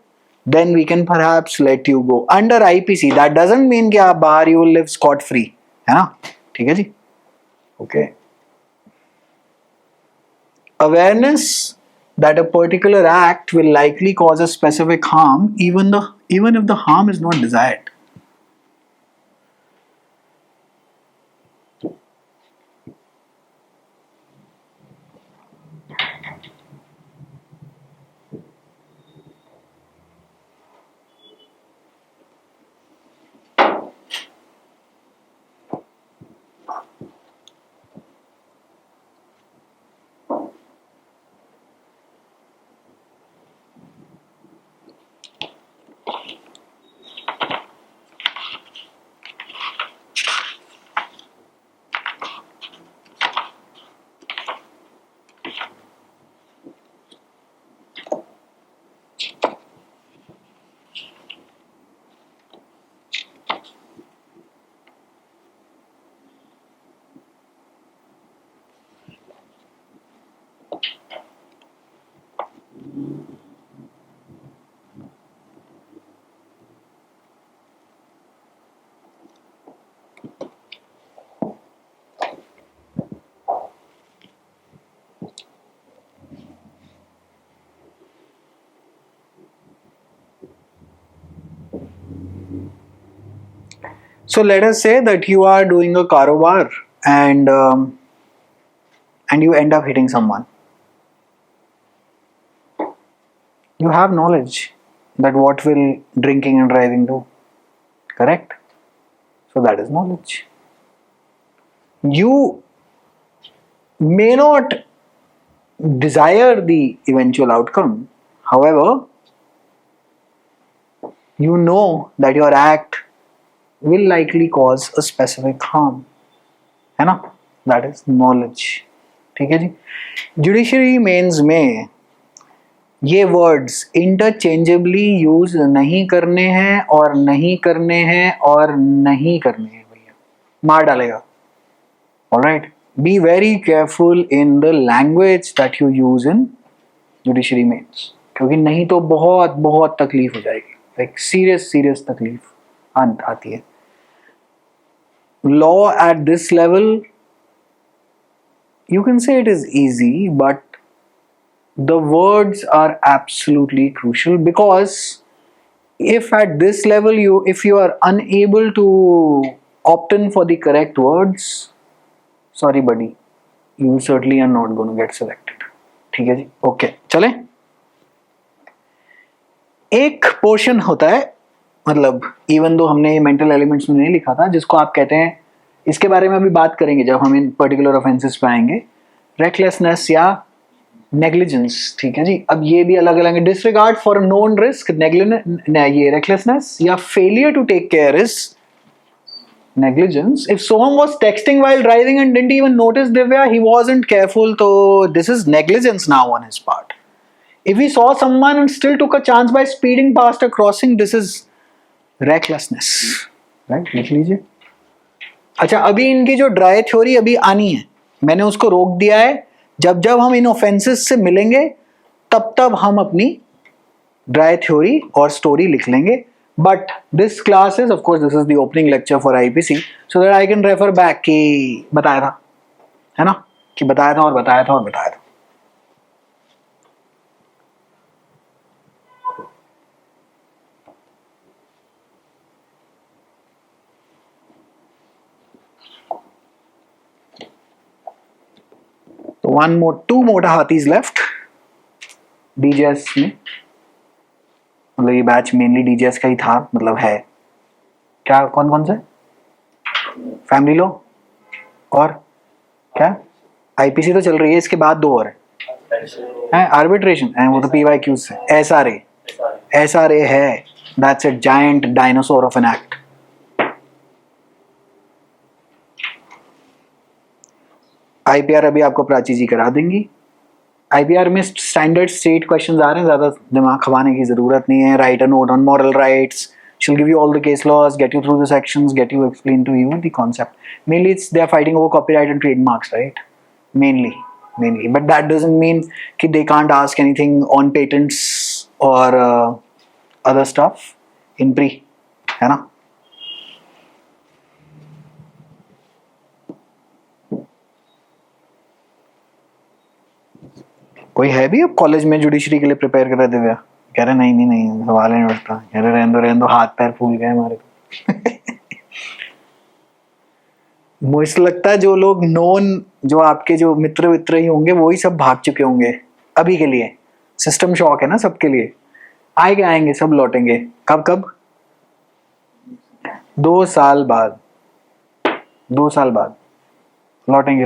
S2: then we can perhaps let you go under IPC. That doesn't mean कि आप बाहर you will live scot free, है ना? ठीक है जी, okay. Awareness that a particular act will likely cause a specific harm even if the harm is not desired. So let us say that you are doing a karobar and you end up hitting someone. You have knowledge that what will drinking and driving do, correct? So that is knowledge. You may not desire the eventual outcome, however, you know that your act will likely cause a specific harm, है ना? That is knowledge. ठीक है जी. Judiciary mains में ये words interchangeably use नहीं करने हैं और नहीं करने हैं और नहीं करने हैं भैया, मार डालेगा. Alright, be very careful in the language that you use in judiciary mains, क्योंकि नहीं तो बहुत बहुत तकलीफ हो जाएगी, like serious तकलीफ आती है. Law at this level, you can say it is easy, but the words are absolutely crucial, because if at this level if you are unable to opt in for the correct words, sorry buddy, you certainly are not going to get selected. ठीक है जी, okay, चलें. एक portion होता है, मतलब even though हमने mental elements में नहीं लिखा था, जिसको आप कहते हैं, इसके बारे में अभी बात करेंगे जब हम इन पर्टिकुलर ऑफेंसेस पे आएंगे, रेकलेसनेस या नेग्लिजेंस, ठीक है जी। अब ये भी अलग अलग है, डिसरिगार्ड फॉर नोन रिस्क ये रेकलेसनेस, या failure to take care is negligence. If Soham was texting while driving and didn't even notice Divya, he wasn't careful, so this is negligence now on his part. If he saw someone and still took a chance by speeding past a crossing, this is recklessness. Right? लिख लीजिए। अच्छा, अभी इनकी जो dry theory अभी आनी है, मैंने उसको रोक दिया है। जब जब हम इन ऑफेंसेस से मिलेंगे तब तब हम अपनी ड्राई थ्योरी और स्टोरी लिख लेंगे। But this class is, of course, this is the opening lecture for IPC, so that I can refer back कि बताया था, है ना, कि बताया था और बताया था और बताया था। तो two more हाथीज left DJS में, मतलब ये बैच मेनली डीजीएस का ही था, मतलब है क्या, कौन कौन से, फैमिली लॉ और क्या, आईपीसी तो चल रही है, इसके बाद दो और है आर्बिट्रेशन, वो तो पीवाईक्यू से, एसआरए है, that's a giant dinosaur of an act. IPR अभी आपको प्राची जी करा देंगी। आईपीआर में स्टैंडर्ड स्टेट क्वेश्चंस आ रहे हैं, ज्यादा दिमाग खपाने की जरूरत नहीं है। Right a note on moral rights, she'll give you all the case laws, get you through the sections, get you explain to you the concept. Mainly it's they are fighting over copyright and trademarks, right? Mainly, but that doesn't mean that they can't ask anything on patents or other stuff in pre, है ना? कोई है भी अब college में judiciary के लिए prepare कर रहे थे दिव्या? कह रहे नहीं सवाल नहीं उठता, कह रहे रहने दो हाथ पैर फूल गए हमारे। मुझे लगता है जो लोग नॉन, जो आपके जो मित्र ही होंगे वही सब भाग चुके होंगे अभी के लिए। सिस्टम शॉक है ना सबके लिए, आएंगे सब लौटेंगे। कब 2 साल बाद लौटेंगे।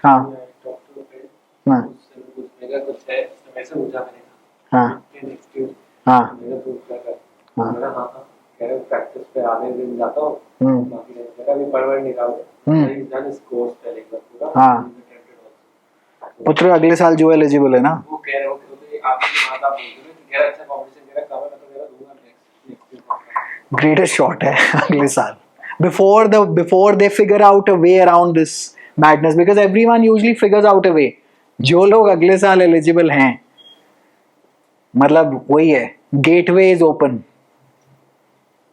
S2: हाँ हाँ हाँ हाँ हाँ। पुत्र अगले साल जो एलिजिबल है ना, ग्रेटेस्ट शॉट है अगले साल, before they figure out a way around this madness, because everyone usually figures out a way। जो लोग अगले साल एलिजिबल हैं, मतलब वही है, गेटवे इज ओपन।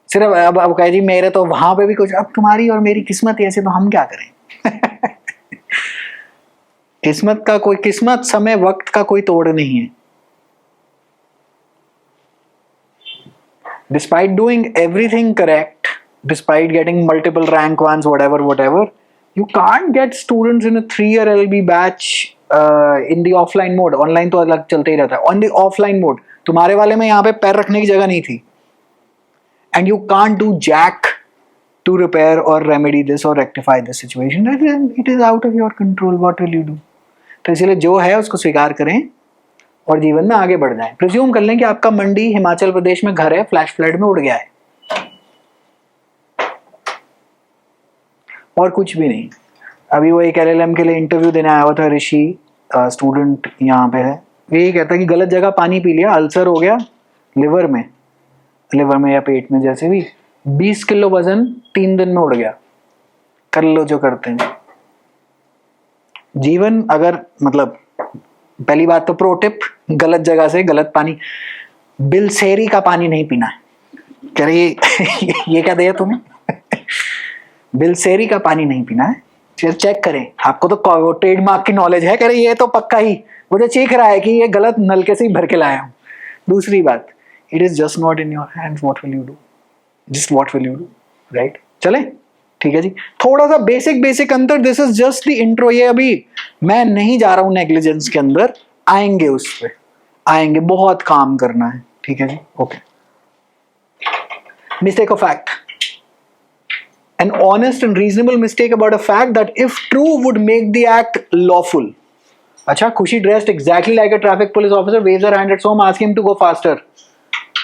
S2: सिर्फ अब कहे जी मेरे तो वहां पे भी कुछ, अब तुम्हारी और मेरी किस्मत ऐसे, तो हम क्या करें। किस्मत समय वक्त का कोई तोड़ नहीं है। Despite doing everything correct, despite getting multiple rank ones, whatever, you can't get students in a 3-year LLB batch in the offline mode। Online तो अलग चलते ही रहता है। On the offline mode, तुम्हारे वाले में यहाँ पे पैर रखने की जगह नहीं थी, and you can't do jack to repair or remedy this or rectify this situation। It is out of your control। What will you do? तो इसलिए जो है उसको स्वीकार करें और जीवन में आगे बढ़ जाएं। प्रिज्यूम कर लें कि आपका मंडी हिमाचल प्रदेश में घर है, फ्लैश फ्लड में उड़ गया है, और कुछ भी नहीं। अभी वो एक LLM के लिए इंटरव्यू देने आया हुआ था ऋषि, स्टूडेंट यहाँ पे है। यही कहता है कि गलत जगह पानी पी लिया, अल्सर हो गया लिवर में या पेट में, जैसे भी 20 किलो वजन 3 दिन में उड़ गया। कर लो जो करते हैं। जीवन अगर, मतलब पहली बात तो प्रो टिप, गलत जगह से गलत पानी, बिलसेरी का पानी नहीं पीना है। कह रही ये क्या दिया तूने? बिलसेरी का पानी नहीं पीना है। फिर चेक करें, आपको तो ट्रेडमार्क की नॉलेज है। कह रही ये तो पक्का ही मुझे चीख रहा है कि ये गलत नलके से ही भर के लाया हूं। दूसरी बात, it is just not in your hands, what will you do, just what will you do, right? चले, ठीक है जी। थोड़ा सा बेसिक अंतर, this is just the intro. ये अभी मैं नहीं जा रहा हूं नेग्लिजेंस के अंदर, आएंगे उस पे। आएंगे, बहुत काम करना है, ठीक है जी, okay. Mistake of fact, an honest and reasonable mistake about a fact that if true would make the act lawful. अच्छा, खुशी dressed exactly like a traffic police officer waves her hand at Soham asking him to go faster.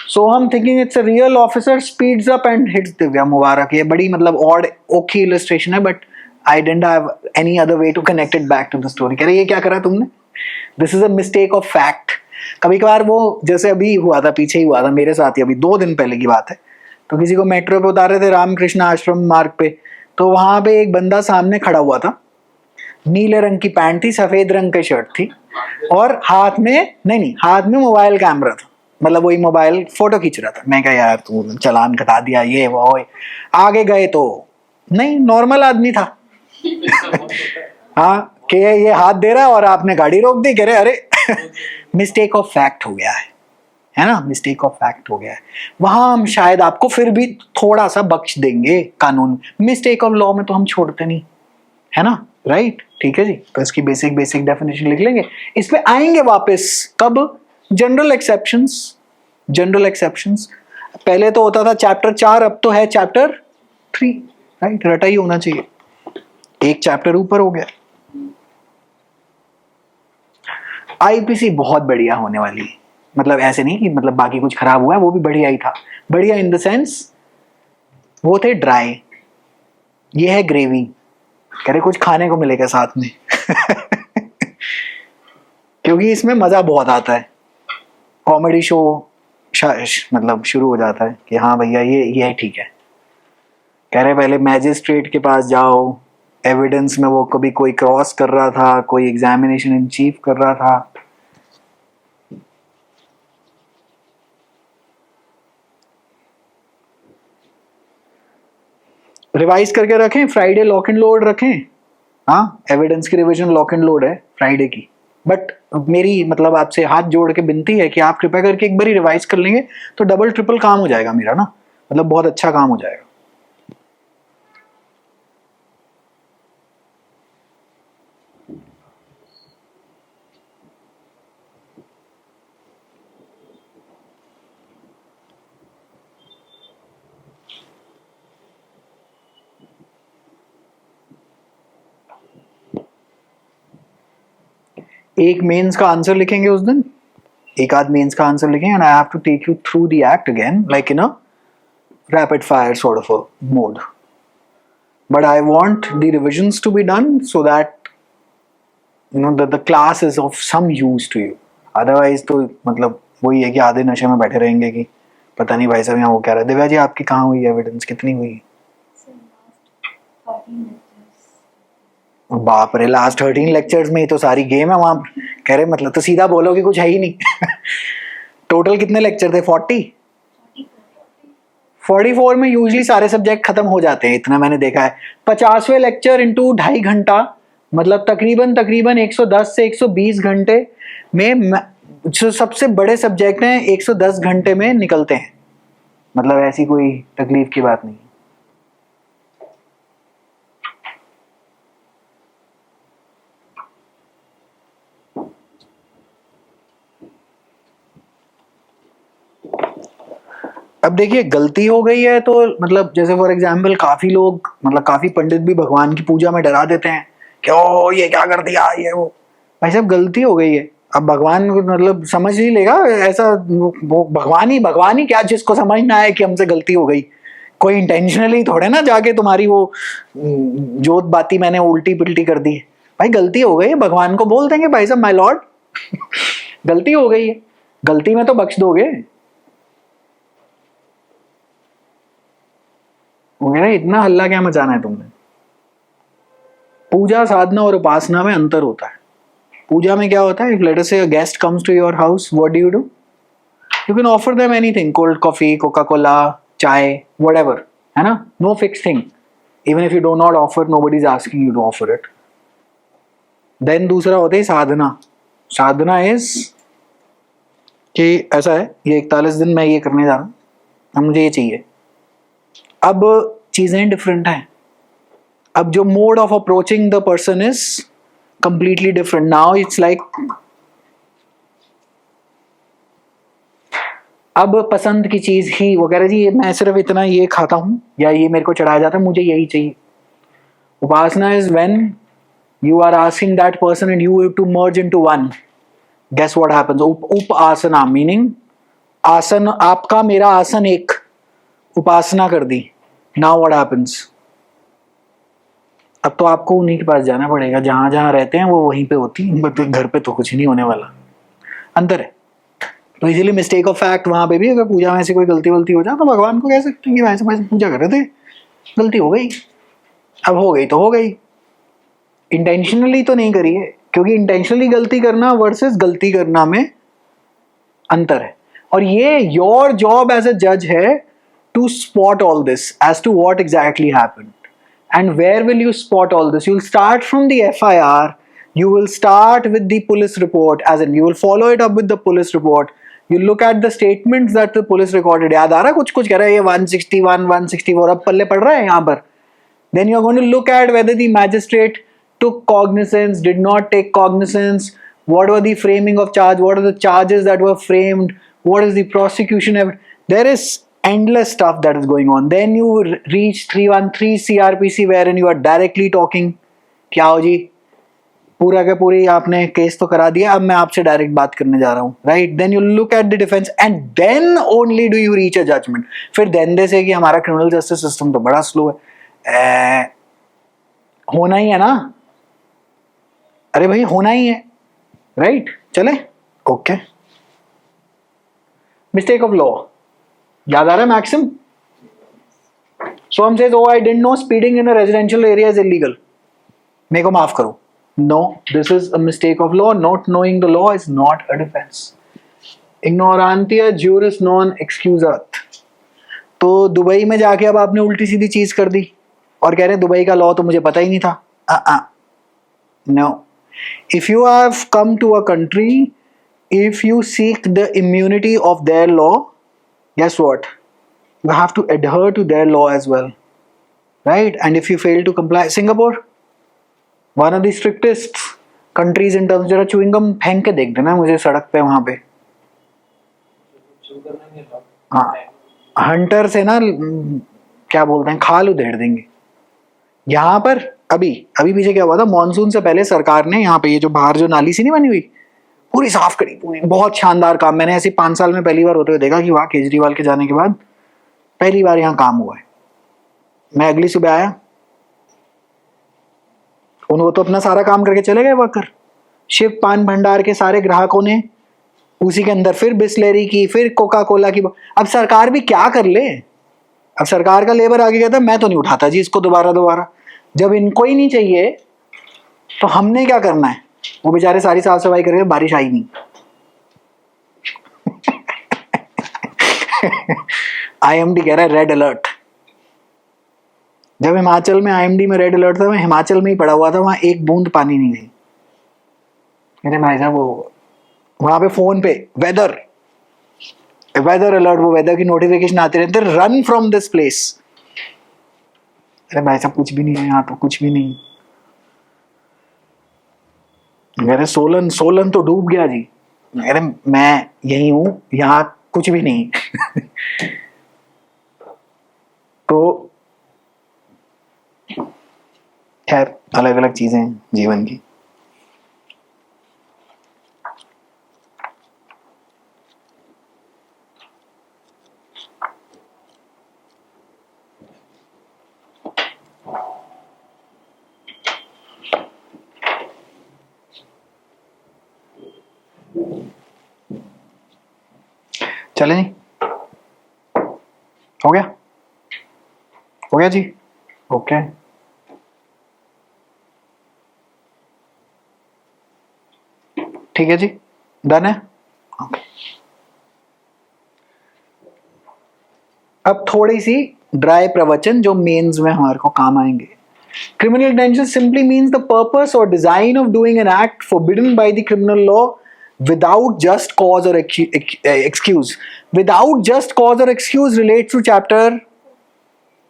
S2: Soham thinking it's a real officer speeds up and hits Divya Mubarak. ये बड़ी मतलब odd ओखी illustration है, but I didn't have any other way to connect it back to the story. कह रहे ये क्या करा तुमने? This is a mistake of fact. कभी कभार वो जैसे अभी हुआ था, पीछे ही हुआ था मेरे साथ ही, अभी 2 दिन पहले की बात है, तो किसी को मेट्रो पे उतार रहे थे रामकृष्ण आश्रम मार्ग पे, तो वहां पे एक बंदा सामने खड़ा हुआ था, नीले रंग की पैंट थी, सफेद रंग की शर्ट थी, और हाथ में नहीं हाथ में मोबाइल कैमरा था, मतलब वही मोबाइल फोटो खींच रहा था। मैं कहा यार तू चालान कटा दिया ये वो। आगे गए तो नहीं, नॉर्मल आदमी था। हाँ कि ये हाथ दे रहा है और आपने गाड़ी रोक दी, कह रहे अरे मिस्टेक ऑफ फैक्ट हो गया है ना, मिस्टेक ऑफ फैक्ट हो गया है। वहां हम शायद आपको फिर भी थोड़ा सा बख्श देंगे कानून, मिस्टेक ऑफ लॉ में तो हम छोड़ते नहीं, है ना, राइट, ठीक है जी। तो इसकी बेसिक डेफिनेशन लिख लेंगे, इस पे आएंगे वापस कब, जनरल एक्सेप्शंस। जनरल एक्सेप्शंस पहले तो होता था चैप्टर 4, अब तो है चैप्टर 3, राइट, रटा ही होना चाहिए, एक चैप्टर ऊपर हो गया। आईपीसी बहुत बढ़िया होने वाली है, मतलब ऐसे नहीं कि मतलब बाकी कुछ खराब हुआ है, वो भी बढ़िया ही था। बढ़िया इन द सेंस वो थे ड्राई, ये है ग्रेवी, कह रहे कुछ खाने को मिलेगा साथ में क्योंकि इसमें मजा बहुत आता है, कॉमेडी शो मतलब शुरू हो जाता है कि हाँ भैया ये ठीक है। कह रहे पहले मैजिस्ट्रेट के पास जाओ, एविडेंस में वो कभी कोई क्रॉस कर रहा था, कोई एग्जामिनेशन इन चीफ कर रहा था, रिवाइज करके रखें, फ्राइडे लॉक एंड लोड रखें। हाँ, एविडेंस की रिवीजन लॉक एंड लोड है फ्राइडे की, बट मेरी मतलब आपसे हाथ जोड़ के विनती है कि आप कृपया करके एक बार रिवाइज कर लेंगे तो डबल ट्रिपल काम हो जाएगा मेरा ना, मतलब बहुत अच्छा काम हो जाएगा। एक मेंस का आंसर लिखेंगे उस दिन, एक आध मेंस का आंसर लिखेंगे, and I have to take you through the act again like in a rapid fire sort of a mode, but I want the revisions to be done so that you know that the class is of some use to you. Otherwise तो मतलब वही है कि आधे नशे में बैठे रहेंगे कि पता नहीं भाई साहब यहाँ वो क्या रहा है। दिव्या जी आपकी कहाँ हुई एविडेंस, कितनी हुई? बाप रे, लास्ट 13 लेक्चर्स में ही तो सारी गेम है वहां। कह रहे मतलब तो सीधा बोलो कि कुछ है ही नहीं टोटल कितने लेक्चर थे? 44 में यूजली सारे सब्जेक्ट खत्म हो जाते हैं, इतना मैंने देखा है। 50वें लेक्चर इंटू 2.5 घंटा, मतलब तकरीबन 110 से 120 घंटे में जो सबसे बड़े सब्जेक्ट हैं 110 घंटे में निकलते हैं, मतलब ऐसी कोई तकलीफ की बात नहीं। अब देखिए गलती हो गई है तो मतलब जैसे फॉर एग्जाम्पल काफी लोग मतलब काफी पंडित भी भगवान की पूजा में डरा देते हैं कि ओ ये क्या कर दिया ये वो। भाई साहब गलती हो गई है, अब भगवान मतलब समझ नहीं लेगा ऐसा, वो भगवान ही क्या, जिसको समझना है कि हमसे गलती हो गई, कोई इंटेंशनली थोड़े ना जाके तुम्हारी वो जोत बाती मैंने उल्टी पिल्टी कर दी। भाई गलती हो गई है, भगवान को बोल देंगे भाई साहब माय लॉर्ड गलती हो गई है, गलती में तो बख्श दोगे। वगैरह इतना हल्ला क्या मचाना है तुमने? पूजा साधना और उपासना में अंतर होता है। पूजा में क्या होता है, if let us say a guest comes to your house, what do? You can offer them anything, cold coffee, Coca Cola, chai, whatever, है ना, no fix thing. Even if you do not offer, nobody is asking you to offer it. Then दूसरा होता है साधना। साधना is कि ऐसा है, ये 41 दिन मैं ये करने जा रहा हूँ, अब मुझे ये चाहिए। अब चीजें डिफरेंट हैं, अब जो mode of approaching the person is completely different. Now it's like अब पसंद की चीज ही वो कह रहे जी मैं सिर्फ इतना ये खाता हूँ या ये मेरे को चढ़ाया जाता है, मुझे यही चाहिए. Upasana is when you are asking that person and you have to merge into one. Guess what happens? Upasana meaning आसन, आपका मेरा आसन एक, उपासना कर दी. Now what happens? अब तो आपको उन्हीं के पास जाना पड़ेगा, जहां जहां रहते हैं वो वहीं पे होती है, बट घर पे तो कुछ नहीं होने वाला. अंतर है. तो इसीलिए मिस्टेक ऑफ फैक्ट वहां पे भी अगर पूजा में ऐसी कोई गलती वलती हो जाए तो भगवान को कह सकते हैं कि वैसे वैसे पूजा कर रहे थे, गलती हो गई, अब हो गई तो हो गई. इंटेंशनली तो नहीं करी है, क्योंकि इंटेंशनली गलती करना वर्सेस गलती करना में अंतर है. और ये योर जॉब एज अ जज है to spot all this as to what exactly happened. And where will you spot all this? You will start from the FIR, you will start with the police report, as in you will follow it up with the police report. You look at the statements that the police recorded. याद आ रहा कुछ कुछ कह रहा है ये 161 164 अब पल्ले पड़ रहा है यहाँ पर. Then you are going to look at whether the magistrate took cognizance, did not take cognizance, what were the framing of charge, what are the charges that were framed, what is the prosecution. There is endless stuff that is going on. Then you reach 313 CRPC wherein you are directly talking. क्या हो जी, पूरा का पूरी आपने case तो करा दिया, अब मैं आपसे डायरेक्ट बात करने जा रहा हूँ, right. Then you look at the defence and then only do you reach a judgement. फिर देन दे से कि हमारा क्रिमिनल जस्टिस सिस्टम तो बड़ा स्लो है. होना ही है ना, अरे भाई होना ही है, राइट. चले, ओके. मिस्टेक ऑफ लॉ याद आ रहा है maxim. Soham says oh I didn't know speeding in a residential area is illegal. मेरे को माफ करो. No, this is a mistake of law. Not knowing the law is not a defense. Ignorantia juris non excusat. तो Dubai में जाके अब आपने उल्टी सीधी चीज कर दी और कह रहे हैं दुबई का लॉ तो मुझे पता ही नहीं था. No. If you have come to a country, if you seek the immunity of their law, guess what? You have to adhere to their law as well, right? And if you fail to comply, Singapore, one of the strictest countries in terms. जरा chewing gum फेंक के देख देना मुझे सड़क पे वहां पे. हाँ, हंटर से ना क्या बोलते हैं खाल उधेड़ देंगे. यहाँ पर अभी पीछे क्या हुआ था, मॉनसून से पहले सरकार ने यहाँ पे ये जो बाहर जो नाली सी नहीं बनी हुई पूरी साफ करी, पूरी बहुत शानदार काम. मैंने ऐसे 5 साल में पहली बार होते हुए देखा कि वहाँ केजरीवाल के जाने के बाद पहली बार यहाँ काम हुआ है. मैं अगली सुबह आया, वो तो अपना सारा काम करके चले गए वर्कर. शिव पान भंडार के सारे ग्राहकों ने उसी के अंदर फिर बिस्लेरी की, फिर कोका कोला की. अब सरकार भी क्या कर ले, अब सरकार का लेबर आगे कहता मैं तो नहीं उठाता जी इसको दोबारा. जब इनको ही नहीं चाहिए तो हमने क्या करना है. वो बेचारे सारी साफ सफाई करके बारिश आई नहीं. IMD कह रहा है रेड अलर्ट. जब हिमाचल में IMD में रेड अलर्ट था, मैं हिमाचल में ही पड़ा हुआ था, वहां एक बूंद पानी नहीं गई. मेरे भाई साहब वो वहां पे फोन पे वेदर अलर्ट, वो वेदर की नोटिफिकेशन आते रहते, रन फ्रॉम दिस प्लेस. अरे भाई साहब कुछ भी नहीं है यहाँ तो, कुछ भी नहीं. मेरे सोलन तो डूब गया जी. अरे मैं यही हूं, यहाँ कुछ भी नहीं. तो खैर अलग अलग चीजें हैं जीवन की. चले नहीं, हो गया जी. ओके ठीक है जी, डन है. okay. अब थोड़ी सी ड्राई प्रवचन जो मेंस में हमारे को काम आएंगे. Criminal intention simply means the purpose or design of doing an act forbidden by the criminal law without just cause or excuse. Without just cause or excuse relates to chapter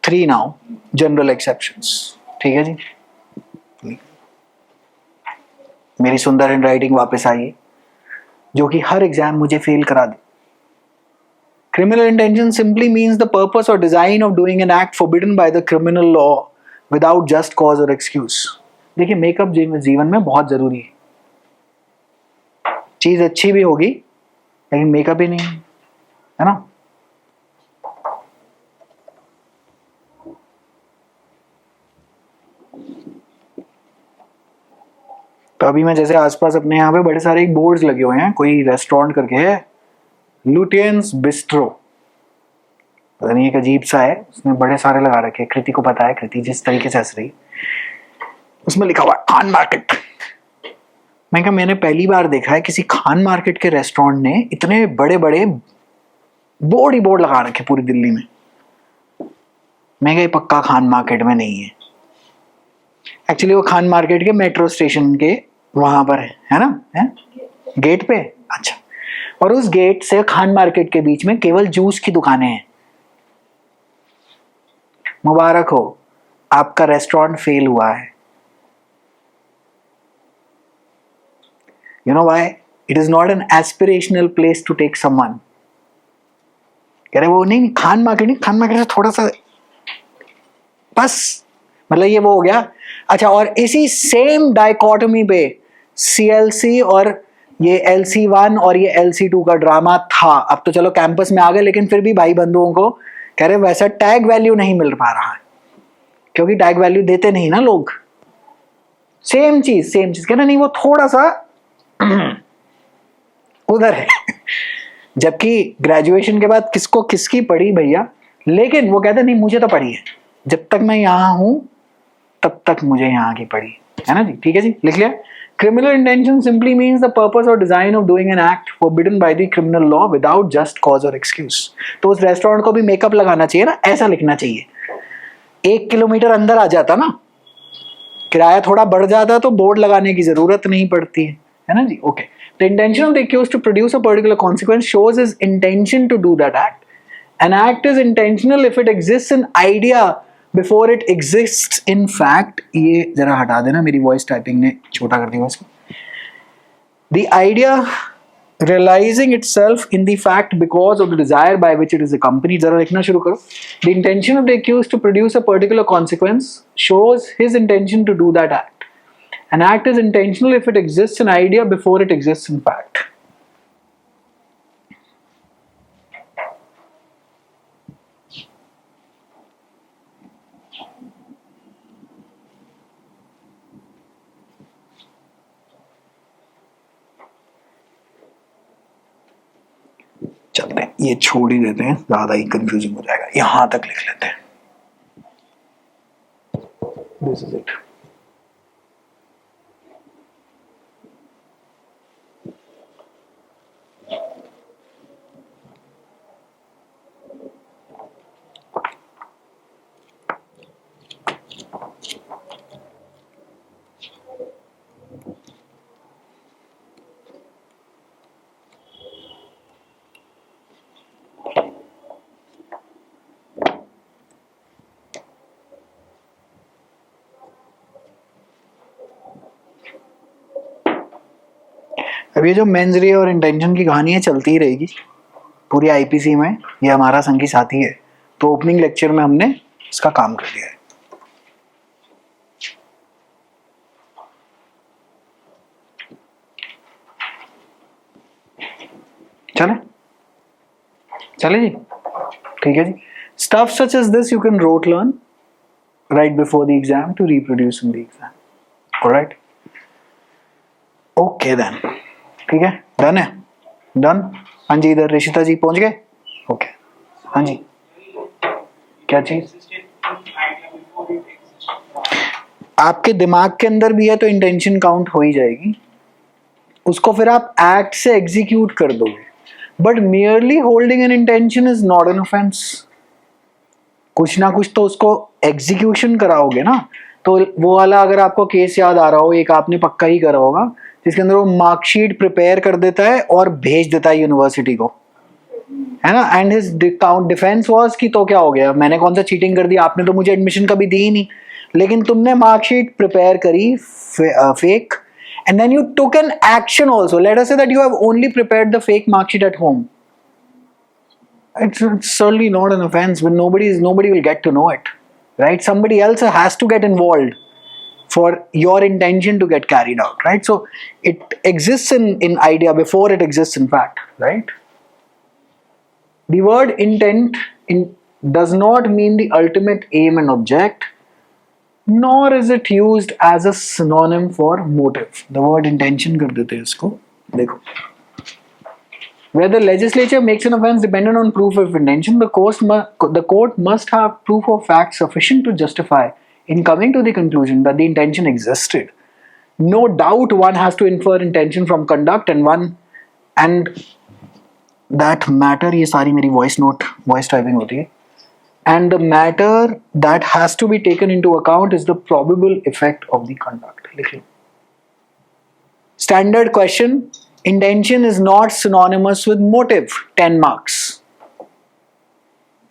S2: 3 now, general exceptions. ठीक है जी. मेरी सुंदर hand writing वापस आई, जो कि हर exam मुझे fail करा दे. Criminal intention simply means the purpose or design of doing an act forbidden by the criminal law without just cause or excuse. देखिए मेकअप जीवन में बहुत जरूरी है, चीज अच्छी भी होगी लेकिन मेकअप ही नहीं है ना. तो अभी मैं जैसे आसपास अपने यहाँ पे बड़े सारे बोर्ड्स लगे हुए हैं, कोई रेस्टोरेंट करके है, लुटियंस बिस्ट्रो, पता नहीं एक अजीब सा है, उसने बड़े सारे लगा रखे. कृति को पता है, कृति जिस तरीके से हंस रही, उसमें लिखा हुआ खान मार्केट. मैं कहा मैंने पहली बार देखा है किसी खान मार्केट के रेस्टोरेंट ने इतने बड़े बड़े बोर्ड ही बोर्ड लगा रखे पूरी दिल्ली में. मैं कहा पक्का खान मार्केट में नहीं है. एक्चुअली वो खान मार्केट के मेट्रो स्टेशन के वहां पर है ना, है गेट पे. अच्छा, और उस गेट से खान मार्केट के बीच में केवल जूस की दुकानें हैं. मुबारक हो, आपका रेस्टोरेंट फेल हुआ है. You know why? It is not an aspirational place to take someone. कह रहे वो नहीं, खान मार्केट से थोड़ा सा बस, मतलब ये वो हो गया. अच्छा, और इसी सेम डाइकोटमी पे CLC और ये LC1 और ये LC2 का ड्रामा था. अब तो चलो कैंपस में आ गए, लेकिन फिर भी भाई बंधुओं को कह रहे वैसा टैग वैल्यू नहीं मिल पा रहा है, क्योंकि टैग वैल्यू देते नहीं ना लोग. सेम चीज कह रहे नहीं, वो थोड़ा सा उधर है. जबकि ग्रेजुएशन के बाद किसको किसकी पड़ी भैया, लेकिन वो कहते नहीं मुझे तो पड़ी है, जब तक मैं यहां हूं तब तक मुझे यहाँ की पड़ी है ना जी. ठीक है जी, लिख लिया. Criminal intention simply means the purpose और design of doing an act forbidden by the criminal law without just cause और एक्सक्यूज. तो उस रेस्टोरेंट को भी मेकअप लगाना चाहिए ना, ऐसा लिखना चाहिए. 1 किलोमीटर अंदर आ जाता ना, किराया थोड़ा बढ़ जाता तो बोर्ड लगाने की जरूरत नहीं पड़ती है ना जी. Okay, the intention of the accused to produce a particular consequence shows his intention to do that act. An act is intentional if it exists in idea before it exists in fact. ये जरा हटा देना, मेरी voice typing ने छोटा कर दिया इसको. The idea realizing itself in the fact because of the desire by which it is accompanied. जरा लिखना शुरू करो. The intention of the accused to produce a particular consequence shows his intention to do that act. An act is intentional if it exists in idea before it exists in fact. चलते हैं, ये छोड़ ही देते हैं, ज्यादा ही confusing हो जाएगा. यहां तक लिख लेते हैं. This is it. अब ये जो मेंस रे और इंटेंशन की कहानी है चलती ही रहेगी पूरी IPC में. ये हमारा संगी साथी है, तो ओपनिंग लेक्चर में हमने इसका काम कर दिया है. चले जी, ठीक है जी. Stuff such as this you can rote learn right before the exam to reproduce in the exam. Alright? Okay then. ठीक है, डन है, डन. हाँ जी, इधर ऋषिता जी पहुंच गए. ओके, हाँ जी, क्या चीज आपके दिमाग के अंदर भी है तो इंटेंशन काउंट हो ही जाएगी. उसको फिर आप एक्ट से एग्जीक्यूट कर दोगे. But merely holding an intention is not an offence. कुछ ना कुछ तो उसको एग्जीक्यूशन कराओगे ना. तो वो वाला अगर आपको केस याद आ रहा हो, एक आपने पक्का ही करा होगा जिसके अंदर वो मार्कशीट प्रिपेयर कर देता है और भेज देता है यूनिवर्सिटी को, है ना. एंड हिज डिफेंस वाज कि तो क्या हो गया, मैंने कौन सा चीटिंग कर दी, आपने तो मुझे एडमिशन कभी दी ही नहीं, लेकिन तुमने मार्कशीट प्रिपेयर करी fake, and then you took an action also. Let us say that you have only prepared the fake mark sheet at home. It's certainly not an offense when nobody will get to know it, right? Somebody else has to get involved for your intention to get carried out, right? So it exists in idea before it exists in fact, right? The word intent does not mean the ultimate aim and object, nor is it used as a synonym for motive. The word intention कर देते हैं इसको, देखो. Whether legislature makes an offense dependent on proof of intention, the court must have proof of fact sufficient to justify in coming to the conclusion that the intention existed. No doubt one has to infer intention from conduct and that matter, ये सारी मेरी voice typing होती है. And the matter that has to be taken into account is the probable effect of the conduct. लिख लो. Standard question. Intention is not synonymous with motive. 10 marks.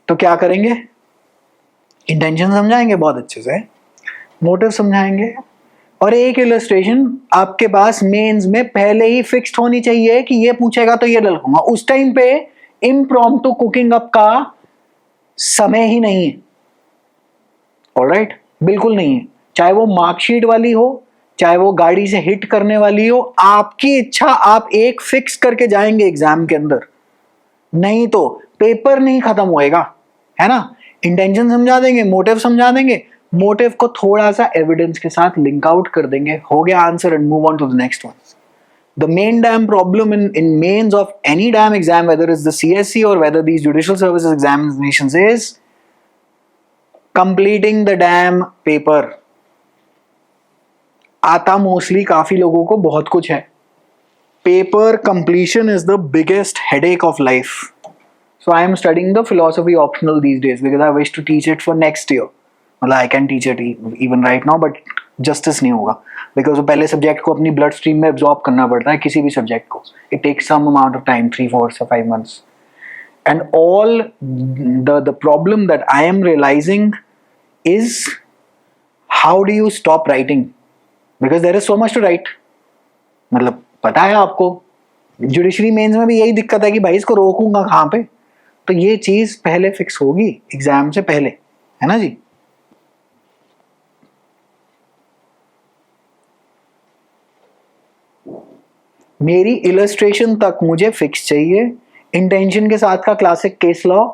S2: तो क्या करेंगे? Intention समझाएंगे बहुत अच्छे से, motive समझाएंगे, और एक illustration आपके पास मेंस में पहले ही फिक्स्ड होनी चाहिए कि ये पूछेगा तो ये डलूंगा. उस टाइम पे impromptu cooking up का समय ही नहीं है. ऑलराइट, बिल्कुल नहीं है. चाहे वो मार्कशीट वाली हो, चाहे वो गाड़ी से हिट करने वाली हो, आपकी इच्छा, आप एक फिक्स करके जाएंगे एग्जाम के अंदर, नहीं तो पेपर नहीं खत्म होएगा, है ना. इंटेंशन समझा देंगे, मोटिव समझा देंगे, मोटिव को थोड़ा सा एविडेंस के साथ लिंक आउट कर देंगे, हो गया answer and move on to the next one. The main damn problem in mains of any damn exam, whether it's the CSC or whether these judicial services examinations, is completing the damn paper. आता mostly काफी लोगों को बहुत कुछ है. Paper completion is the biggest headache of life. So I am studying the philosophy optional these days because I wish to teach it for next year. मतलब I can teach it even right now, but justice नहीं होगा because वो पहले subject को अपनी blood stream में absorb करना पड़ता है, किसी भी सब्जेक्ट को. It takes some amount of time, 3, 4, 5 months. And all the problem that I am realizing is how do you stop writing? Because there is so much to write. मतलब पता है आपको, जुडिशरी मेंस में भी यही दिक्कत है कि भाई इसको रोकूंगा कहाँ पे. तो ये चीज पहले फिक्स होगी एग्जाम से पहले, है ना जी. मेरी इलस्ट्रेशन तक मुझे फिक्स चाहिए. इंटेंशन के साथ का क्लासिक केस लॉ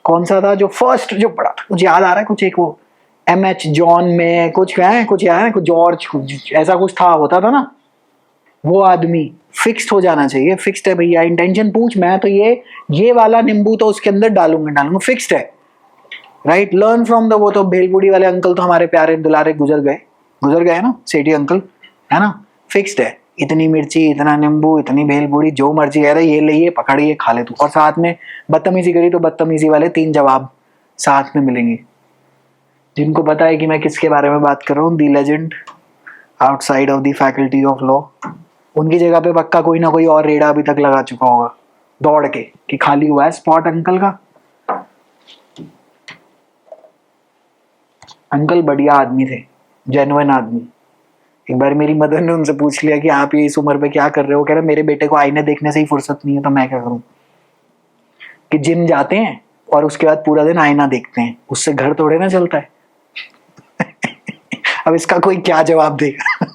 S2: कौन सा था जो फर्स्ट जो पढ़ा था, मुझे याद आ रहा है, कुछ एक वो M.H. जॉन में कुछ है, कुछ जॉर्ज ऐसा कुछ था, होता था ना. वो आदमी फिक्स्ड हो जाना चाहिए. फिक्स्ड है भैया, इंटेंशन पूछ, मैं तो ये वाला नींबू तो उसके अंदर डालूंगा, फिक्स्ड है, राइट. लर्न फ्रॉम द, वो तो भेलपुड़ी वाले अंकल तो हमारे प्यारे दुलारे गुजर गए ना, सेठी अंकल, है ना. फिक्स्ड है, इतनी मिर्ची, इतना नींबू, इतनी भेलपुड़ी, जो मर्जी कह रहे ये ले, पकड़िए, खा ले तू. और साथ में बदतमीजी करी तो बदतमीजी वाले 3 जवाब साथ में मिलेंगे. जिनको पता है कि मैं किसके बारे में बात कर रहा हूँ, दी legend outside of the faculty of law, उनकी जगह पे पक्का कोई ना कोई और रेडा अभी तक लगा चुका होगा दौड़ के कि खाली हुआ है स्पॉट अंकल का. अंकल बढ़िया आदमी थे, जेन्युइन आदमी. एक बार मेरी मदर ने उनसे पूछ लिया कि आप ये इस उम्र पे क्या कर रहे हो. कह रहे मेरे बेटे को आईने देखने से ही फुर्सत नहीं है, तो मैं क्या करूं. कि जिम जाते हैं और उसके बाद पूरा दिन आईना देखते हैं, उससे घर थोड़े ना चलता है. अब इसका कोई क्या जवाब देगा.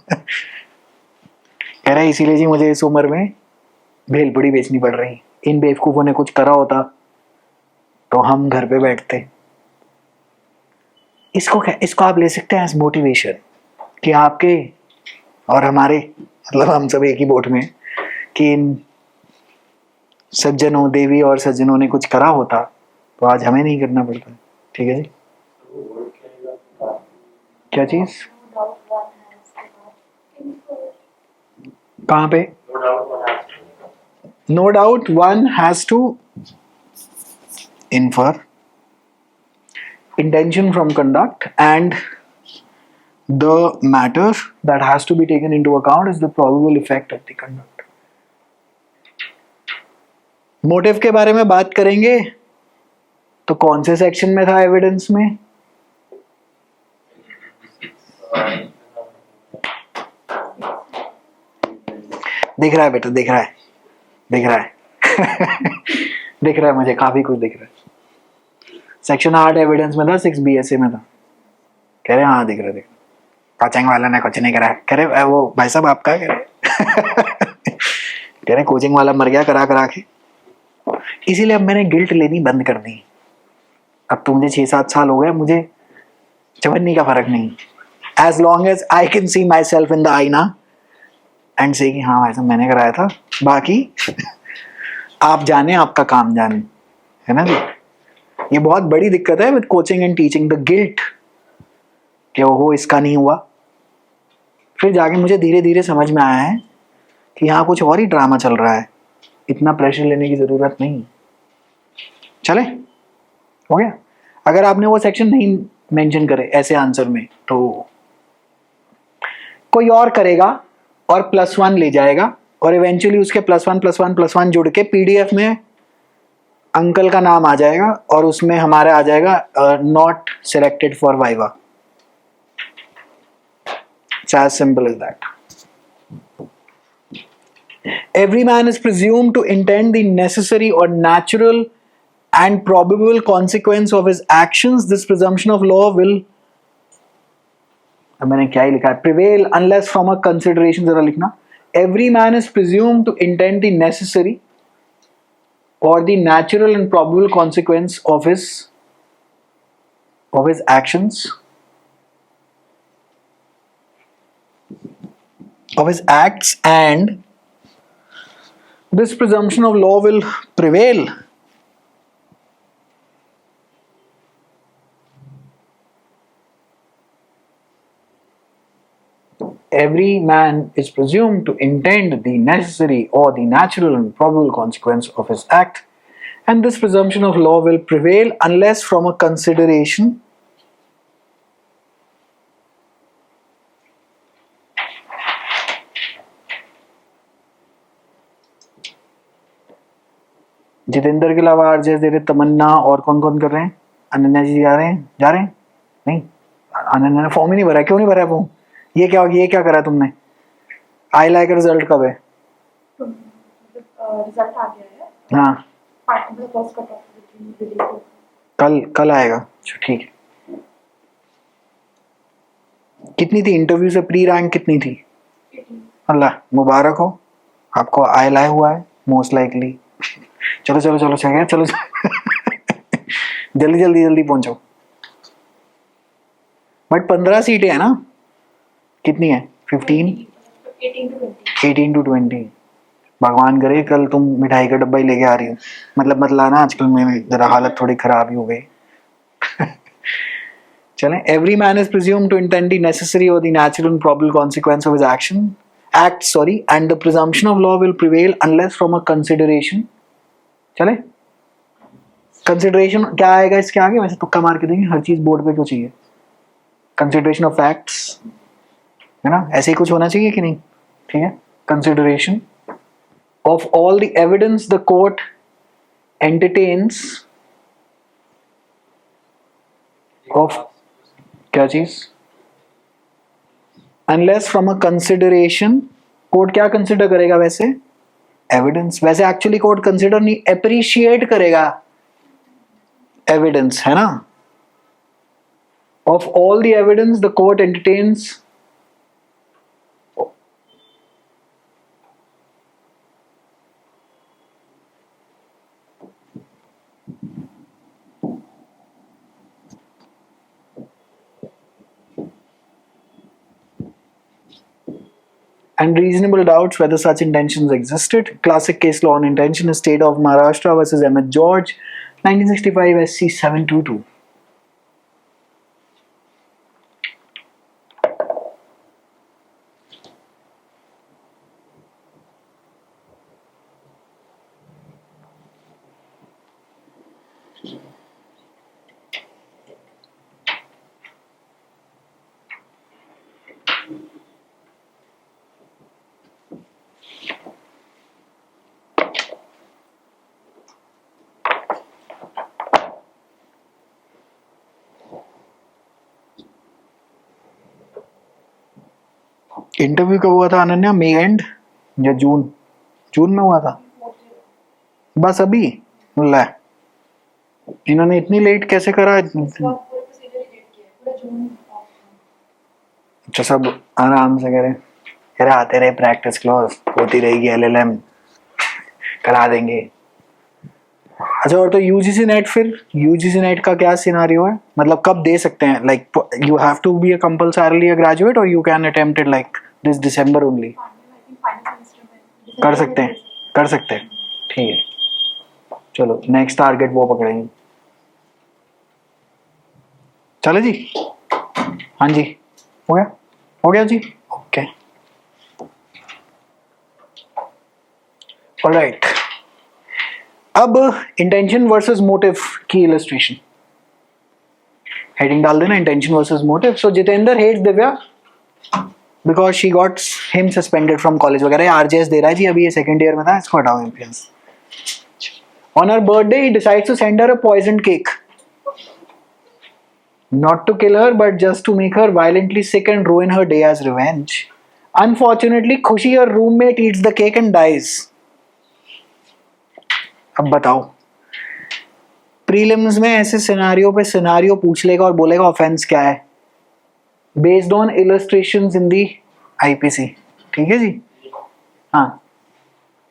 S2: कह रहा है इसीलिए जी मुझे इस उम्र में भेलपुड़ी बेचनी पड़ रही. इन बेवकूफों ने कुछ करा होता तो हम घर पे बैठते. इसको आप ले सकते हैं एज मोटिवेशन कि आपके और हमारे, मतलब हम सब एक ही बोट में, कि इन सज्जनों, देवी और सज्जनों ने कुछ करा होता तो आज हमें नहीं करना पड़ता. ठीक है जी. क्या चीज, कहाँ पे? No doubt one has to infer intention from conduct, and the matter that has to be taken into account is the probable effect of the conduct. Motive के बारे में बात करेंगे तो कौन से सेक्शन में था एविडेंस में? दिख रहा है बेटा, दिख रहा है. दिख रहा है मुझे, काफी कुछ दिख रहा है। सेक्शन 8 एविडेंस में था, 6 BSA में था। कह रहे हाँ दिख रहा है। कोचिंग वाला ने कुछ नहीं करा। कह रहे वो भाई साहब आपका, कह रहे कह रहे कोचिंग वाला मर गया करा करा के। इसीलिए अब मैंने गिल्ट लेनी बंद कर दी। अब तो मुझे 6-7 साल हो गए, मुझे चवन्नी का फर्क नहीं। As long as I can see myself in the आईना एंड से कि हाँ भाई साहब मैंने कराया था, बाकी आप जाने, आपका काम जाने, है ना जी। ये बहुत बड़ी दिक्कत है with coaching and teaching, the guilt कि वो इसका नहीं हुआ। फिर जाके मुझे धीरे धीरे समझ में आया है कि यहाँ कुछ और ही ड्रामा चल रहा है, इतना प्रेशर लेने की जरूरत नहीं। चले, हो गया। अगर आपने वो सेक्शन नहीं मेंशन करे ऐसे आंसर में तो कोई और करेगा और +1 ले जाएगा और इवेंचुअली उसके +1 जुड़ के PDF में अंकल का नाम आ जाएगा और उसमें हमारा आ जाएगा not selected for viva. It's as simple as that. Every man is presumed to intend the necessary or natural and probable consequence of his actions. This presumption of law will, अब मैंने क्या ही लिखा है, prevail unless from a consideration, जरा लिखना। Every man is presumed to intend the necessary or the natural and probable consequence of his actions, of his acts, and this presumption of law will prevail every man is presumed to intend the necessary or the natural and probable consequence of his act, and this presumption of law will prevail unless from a consideration Jitendra के अलावा RJ दे रहे, तमन्ना और कौन कौन कर रहे हैं? अनन्या जी जा रहे हैं? नहीं, अनन्या ने फॉर्म ही नहीं भरा। क्यों नहीं भरा फॉर्म? ये क्या करा तुमने? आई लाइक रिजल्ट कब है?
S3: रिजल्ट आ गया है।
S2: हाँ, कल आएगा। ठीक है। कितनी थी इंटरव्यू से प्री रैंक कितनी थी? अल्लाह मुबारक हो, आपको आई लाए हुआ है मोस्ट लाइकली। चलो चलो जल्दी पहुंचो। बट 15 सीटें है ना? कितनी है? 15? 18 to 20। भगवान करे कल तुम मिठाई का डब्बा ही लेके आ रही हो। मतलब मत लाना, आजकल में जरा हालत थोड़ी खराब ही हो गई। चलें, every man is presumed to intend the necessary or the natural and probable consequence of his acts, and the presumption of law will prevail unless from a consideration। चले, कंसिडरेशन क्या आएगा इसके आगे? वैसे तुक्का मार के देंगे, हर चीज बोर्ड पे क्यों चाहिए? कंसिडरेशन ऑफ फैक्ट्स, है ना? ऐसे ही कुछ होना चाहिए कि नहीं? ठीक है। Consideration of all the evidence the court entertains of क्या चीज? Unless from a consideration. Court क्या कंसिडर करेगा वैसे? एविडेंस। वैसे एक्चुअली कोर्ट कंसिडर नहीं, एप्रिशिएट करेगा एविडेंस, है ना? Of all the evidence the court entertains and reasonable doubts whether such intentions existed. Classic case law on intention is State of Maharashtra versus Emmett George, 1965 SC 722. Interview कब हुआ था अनन्या? मई and या जून? जून में हुआ था बस अभी। ले, इन्होंने इतनी लेट कैसे करा? अच्छा, सब आराम से करें, कह रहे आते रहे प्रैक्टिस क्लास, होती रहेगी LLM, करा देंगे। अच्छा, और तो यूजीसी नेट, फिर यूजीसी नेट का क्या सिनारियो है, मतलब कब दे सकते हैं? Like you have to be a compulsorily a graduate और you can attempt it like this December only? कर सकते हैं, कर सकते हैं, ठीक है। चलो नेक्स्ट टारगेट वो पकड़ेंगे। चलो जी, हाँ जी, हो गया, हो गया जी, ओके, ऑलराइट। अब इंटेंशन वर्सेस मोटिव की इलस्ट्रेशन, हेडिंग डाल देना intention versus motive. So Jitendra hates Divya because she got him suspended from college वगैरह। आरजेएस दे रहा है जी, अभी ये सेकंड ईयर में था, इसको हटाओ MPS. On her birthday, he decides to send her a poisoned cake. Not to kill her, but just to make her violently sick and ruin her day as revenge. Unfortunately, Khushi, her roommate, eats the cake and dies. अब बताओ, prelims में ऐसे scenario पे scenario पूछ लेगा और बोलेगा offence क्या है, based on illustrations in the IPC, ठीक है जी। हाँ,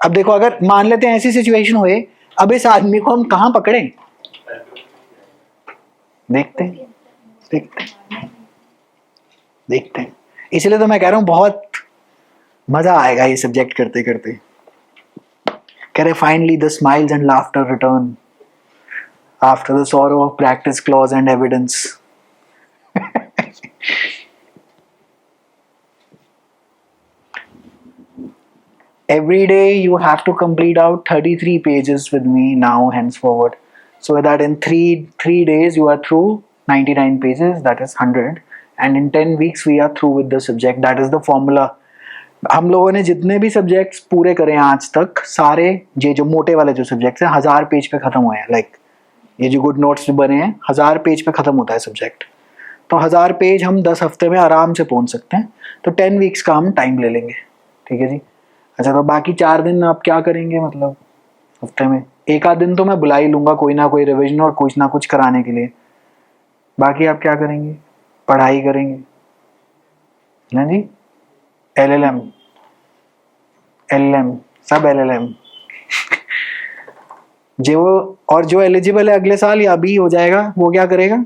S2: अब देखो, अगर मान लेते हैं ऐसी सिचुएशन हुए, अब इस आदमी को हम कहाँ पकड़ें? देखते हैं, देखते हैं, देखते हैं। इसलिए तो मैं कह रहा हूँ बहुत मजा आएगा ये सब्जेक्ट करते करते। कह रहे finally the smiles and laughter return after the sorrow of practice clause and evidence. Every day you have to complete out 33 pages with me now henceforward, so that in three days you are through 99 pages, that is 100, and in 10 weeks we are through with the subject. That is the formula. हम लोगों ने जितने भी subjects पूरे करे आज तक, सारे ये जो मोटे वाले जो सब्जेक्ट्स हैं 1000 पेज पे खत्म हुए हैं। लाइक ये जो गुड नोट्स बने हैं 1000 पेज पे खत्म होता है सब्जेक्ट। तो 1000 पेज हम 10 हफ्ते में आराम से पहुंच सकते हैं। तो 10 वीक्स का हम टाइम ले लेंगे, ठीक है जी। अच्छा, तो बाकी 4 दिन आप क्या करेंगे? मतलब हफ्ते में एक आध दिन तो मैं बुला ही लूंगा, कोई ना कोई रिवीजन और कुछ ना कुछ कराने के लिए। बाकी आप क्या करेंगे? पढ़ाई करेंगे ना जी। LLM सब LLM जो और जो एलिजिबल है अगले साल या अभी हो जाएगा, वो क्या करेगा?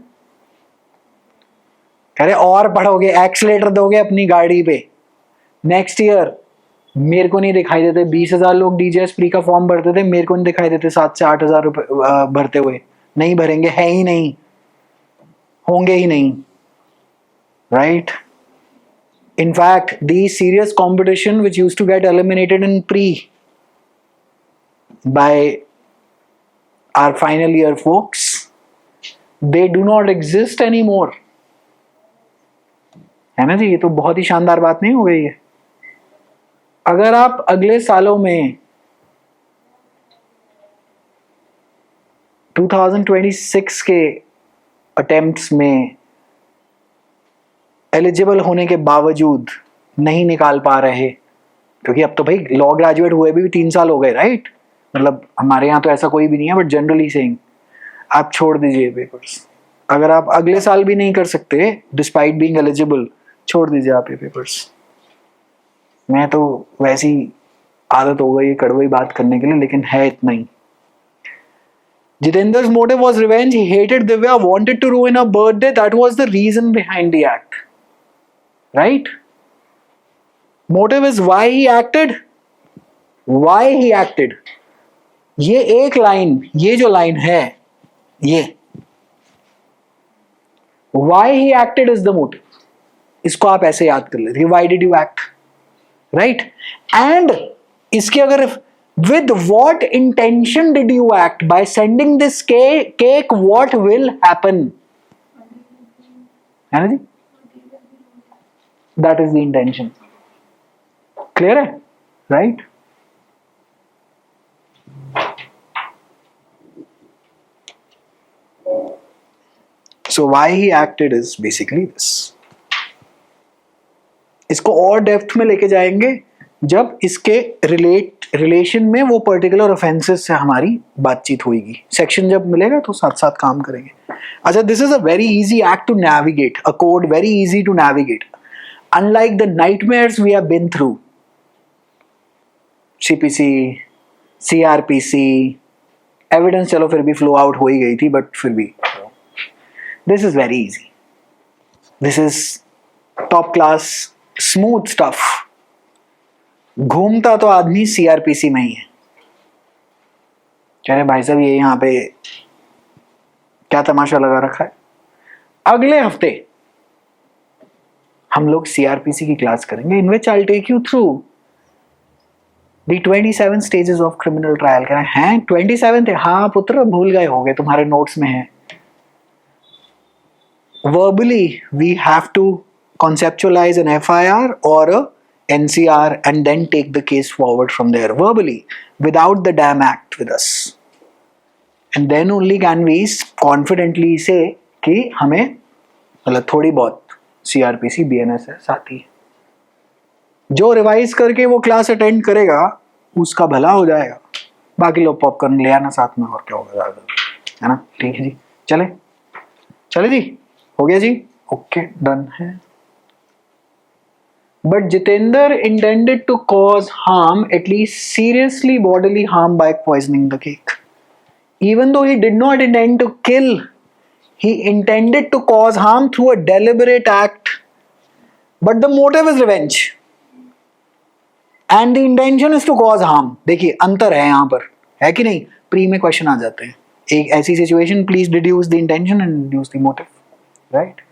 S2: कह रहे और पढ़ोगे, एक्सीलेटर दोगे अपनी गाड़ी पे। नेक्स्ट ईयर मेरे को नहीं दिखाई देते 20,000 लोग डीजीएस प्री का फॉर्म भरते थे, मेरे को नहीं दिखाई देते 7 से 8,000 रुपए भरते हुए। नहीं भरेंगे, है ही नहीं, होंगे ही नहीं, right? In fact, the serious competition which used to get eliminated in pre by our final year folks, they do not exist anymore. है ना जी, ये तो बहुत ही शानदार बात नहीं हो गई है। अगर आप अगले सालों में 2026 के अटेम्प्ट्स में एलिजिबल होने के बावजूद नहीं निकाल पा रहे, क्योंकि अब तो भाई लॉ ग्रेजुएट हुए भी 3 साल हो गए, राइट? मतलब हमारे यहाँ तो ऐसा कोई भी नहीं है, बट जनरली सेइंग आप छोड़ दीजिए पेपर्स। अगर आप अगले साल भी नहीं कर सकते डिस्पाइट बीइंग एलिजिबल, छोड़ दीजिए आप ये पेपर्स। मैं तो वैसी आदत हो गई कड़वी बात करने के लिए, लेकिन है इतना ही। Jitendra's motive was revenge. He hated Divya, wanted to ruin her birthday. That was the reason behind the act. Right? Motive is why he acted. Why he acted. ये एक लाइन, ये जो लाइन है, ये why he acted is the motive. इसको आप ऐसे याद कर लेते, why did you act? Right? And इसके अगर with what intention did you act? By sending this cake, what will happen? है ना जी? That is the intention. Clear है? Right? So why he acted is basically this. इसको और depth में लेके जाएंगे जब इसके रिलेशन में वो पर्टिकुलर ऑफेंसेस से हमारी बातचीत होगी. सेक्शन जब मिलेगा तो साथ साथ काम करेंगे. अच्छा, this is a very easy act to navigate, a code very easy to navigate, unlike the nightmares we have been through. CPC, CrPC, evidence चलो फिर भी फ्लो आउट हो ही गई थी, बट फिर भी this is very easy. This is top class smooth stuff. घूमता तो आदमी सीआरपीसी में ही है. कह रहे भाई साहब ये यहाँ पे क्या तमाशा लगा रखा है. अगले हफ्ते हम लोग सीआरपीसी की क्लास करेंगे, in which I will take you through the 27 stages of criminal trial. कह रहे हैं 27 थे? हाँ पुत्र, भूल गए होगे, तुम्हारे नोट्स में है. verbally we have to conceptualize an FIR or a NCR and then take the case forward from there verbally without the damn act with us, and then only can we confidently say कि हमें मतलब थोड़ी बहुत CRPC BNS है साथ ही. जो revise करके वो क्लास अटेंड करेगा उसका भला हो जाएगा. बाकी लोग पॉपकॉर्न ले आना साथ में, और क्या होगा है ना. ठीक है जी, चले चले जी, हो गया जी, ओके डन है. But Jitendra intended to cause harm, at least seriously bodily harm by poisoning the cake. Even though he did not intend to kill, he intended to cause harm through a deliberate act, but the motive is revenge and the intention is to cause harm. देखिए अंतर है यहाँ पर, है कि नहीं. Pre में question आ जाते हैं. एक ऐसी situation, please deduce the intention and deduce the motive. Right?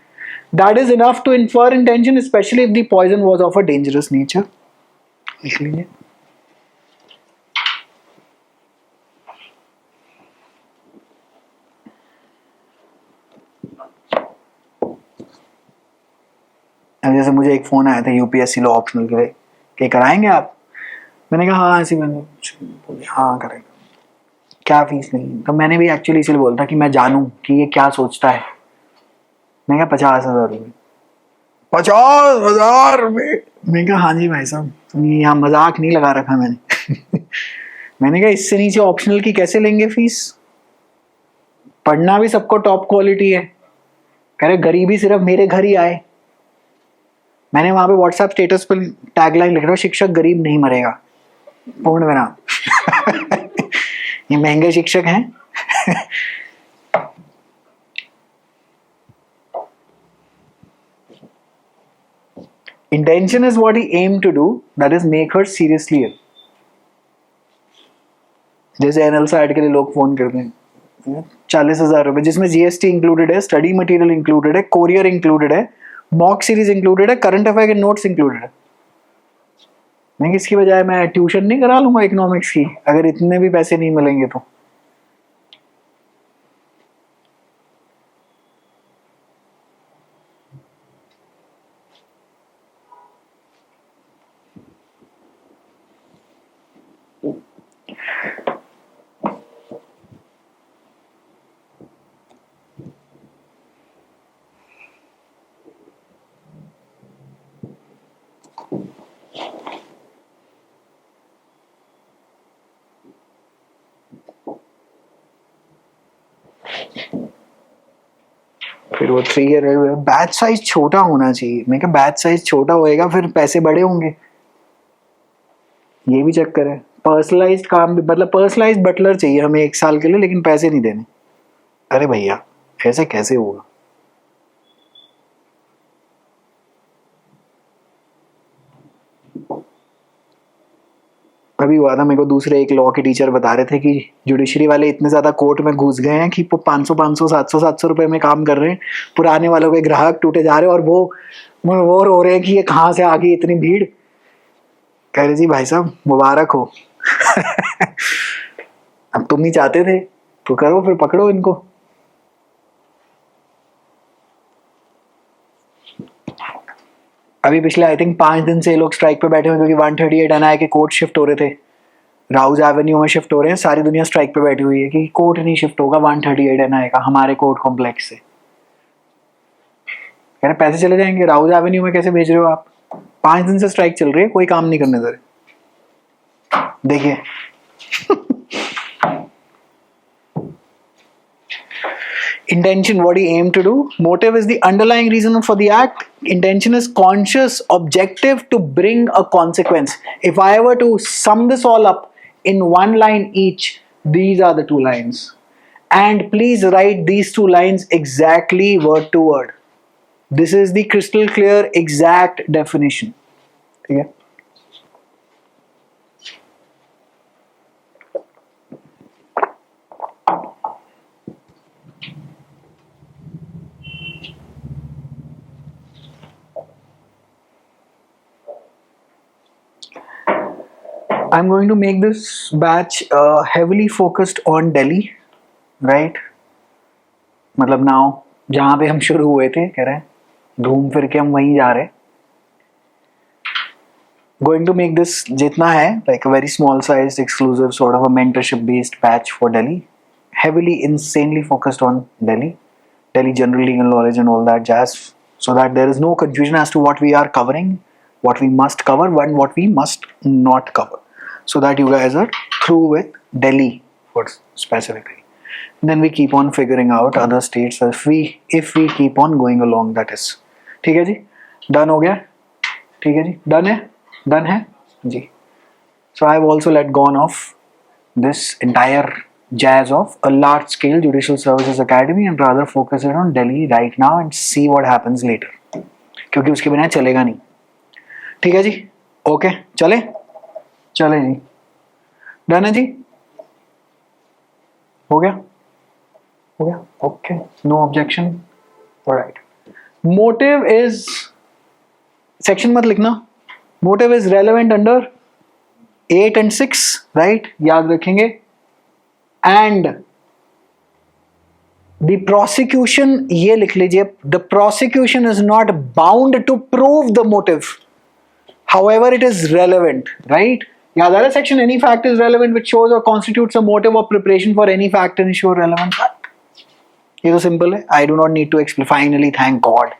S2: That is enough to infer intention, especially if the poison was of a dangerous nature. लिख लीजिए. जैसे मुझे एक फोन आया था यूपीएससी लॉ ऑप्शनल के लिए कि कराएंगे आप. मैंने कहा हाँ ऐसी. मैंने हाँ करेंगे. क्या फीस नहीं. तो मैंने भी एक्चुअली इसलिए बोला था कि मैं जानूं कि ये क्या सोचता है. मैं कहा 50,000 रुपये. 50,000 रुपये. मैं कहा हाँ जी भाई साहब, यहाँ मजाक नहीं लगा रखा मैंने. मैंने कहा इससे नीचे ऑप्शनल की कैसे लेंगे फीस. पढ़ना भी सबको टॉप क्वालिटी है. कह रहे गरीबी सिर्फ मेरे घर ही आए. मैंने वहां पे व्हाट्सएप स्टेटस पर टैगलाइन लिख रहा हूँ, शिक्षक गरीब नहीं मरेगा, पूर्ण विराम. ये महंगे शिक्षक हैं. Intention is what he aimed to do, that is make her seriously ill. जैसे एनएल साइड के लिए लोग फोन करते हैं 40,000 रुपए, जिसमें जीएसटी इंक्लूडेड है, स्टडी मटेरियल इंक्लूडेड है, कोरियर इंक्लूडेड है, मॉक सीरीज इंक्लूडेड है, करंट अफेयर के नोट्स इंक्लूडेड है. मैं इसकी बजाय मैं ट्यूशन नहीं करा लूंगा इकोनॉमिक्स की, अगर इतने भी पैसे नहीं मिलेंगे तो. फिर वो 3 ईयर बैच साइज छोटा होना चाहिए. मैं क्या बैच साइज छोटा होएगा फिर पैसे बड़े होंगे, ये भी चक्कर है. पर्सनलाइज्ड काम भी, मतलब पर्सनलाइज्ड बटलर चाहिए हमें 1 साल के लिए, लेकिन पैसे नहीं देने. अरे भैया ऐसे कैसे होगा. अभी हुआ था मेरे को, दूसरे एक लॉ के टीचर बता रहे थे कि जुडिशरी वाले इतने ज्यादा कोर्ट में घुस गए हैं कि 500 700 रुपए में काम कर रहे हैं. पुराने वालों के ग्राहक टूटे जा रहे हैं और वो रो रहे हैं कि ये कहाँ से आ गई इतनी भीड़. कह रहे जी भाई साहब मुबारक हो. अब तुम ही चाहते थे तो करो, फिर पकड़ो इनको. अभी पिछले आई थिंक 5 दिन से ये लोग स्ट्राइक पे बैठे हुए, क्योंकि 138 एनआई के कोर्ट शिफ्ट हो रहे थे, राउज एवेन्यू में शिफ्ट हो रहे हैं. सारी दुनिया स्ट्राइक पे बैठी हुई है कि कोर्ट नहीं शिफ्ट होगा 138 एनआई का हमारे कोर्ट कॉम्प्लेक्स से. कह रहे पैसे चले जाएंगे, राउज एवेन्यू में कैसे भेज रहे हो आप. 5 दिन से स्ट्राइक चल रही है, कोई काम नहीं करने दे रहे. देखिए intention, what do you aim to do? Motive is the underlying reason for the act. Intention is conscious objective to bring a consequence. If I were to sum this all up in one line each, these are the two lines, and please write these two lines exactly word to word. This is the crystal clear exact definition. Okay? I'm going to make this batch heavily focused on Delhi, right? मतलब now जहाँ पे हम शुरू हुए थे, कह रहे हैं घूम फिर के हम वहीं जा रहे हैं. Going to make this जितना है like a very small sized exclusive sort of a mentorship based batch for Delhi, heavily insanely focused on Delhi general legal knowledge and all that jazz, so that there is no confusion as to what we are covering, what we must cover and what we must not cover, so that you guys are through with Delhi for specifically. Then we keep on figuring out other states if we keep on going along, that is. ठीक है जी, done हो गया. ठीक है जी, done है जी. So I have also let gone of this entire jazz of a large scale judicial services academy and rather focus it on Delhi right now and see what happens later, क्योंकि उसके बिना चलेगा नहीं. ठीक है जी, okay चले जी, done है जी, हो गया okay, no objection. Alright. Motive is, section मत लिखना, motive is relevant under 8 and 6, right, याद रखेंगे. एंड द प्रोसिक्यूशन, ये लिख लीजिए, the prosecution is not bound to prove the motive, however it is relevant, right? Yeah, that is section, any fact is relevant which shows or constitutes a motive or preparation for any fact and issue or relevant fact. ये तो simple है. I do not need to explain. Finally, thank God.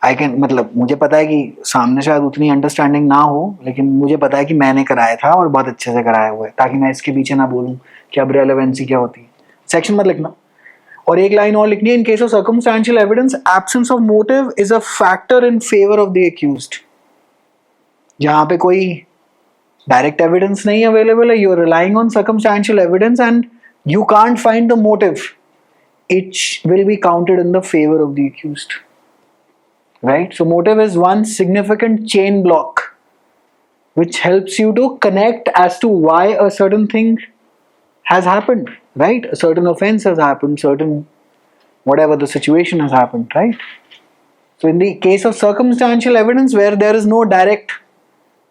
S2: I can, मतलब मुझे पता है कि सामने शायद उतनी अंडरस्टैंडिंग ना हो, लेकिन मुझे पता है कि मैंने कराया था और बहुत अच्छे से कराया हुआ है, ताकि मैं इसके पीछे ना बोलूं कि अब रेलेवेंसी क्या होती है. सेक्शन मत लिखना. और एक लाइन और लिखनी है, in case of circumstantial evidence absence of motive is a factor in favour of the accused. जहां पे कोई डायरेक्ट एविडेंस नहीं अवेलेबल है, you are relying on circumstantial evidence and you can't find the motive, it will be counted in the favour of the accused, right? So motive is one significant chain block which helps you to connect as to why a certain thing has happened, right? A certain offense has happened, certain whatever the situation has happened, right? So in the case of circumstantial evidence where there is no direct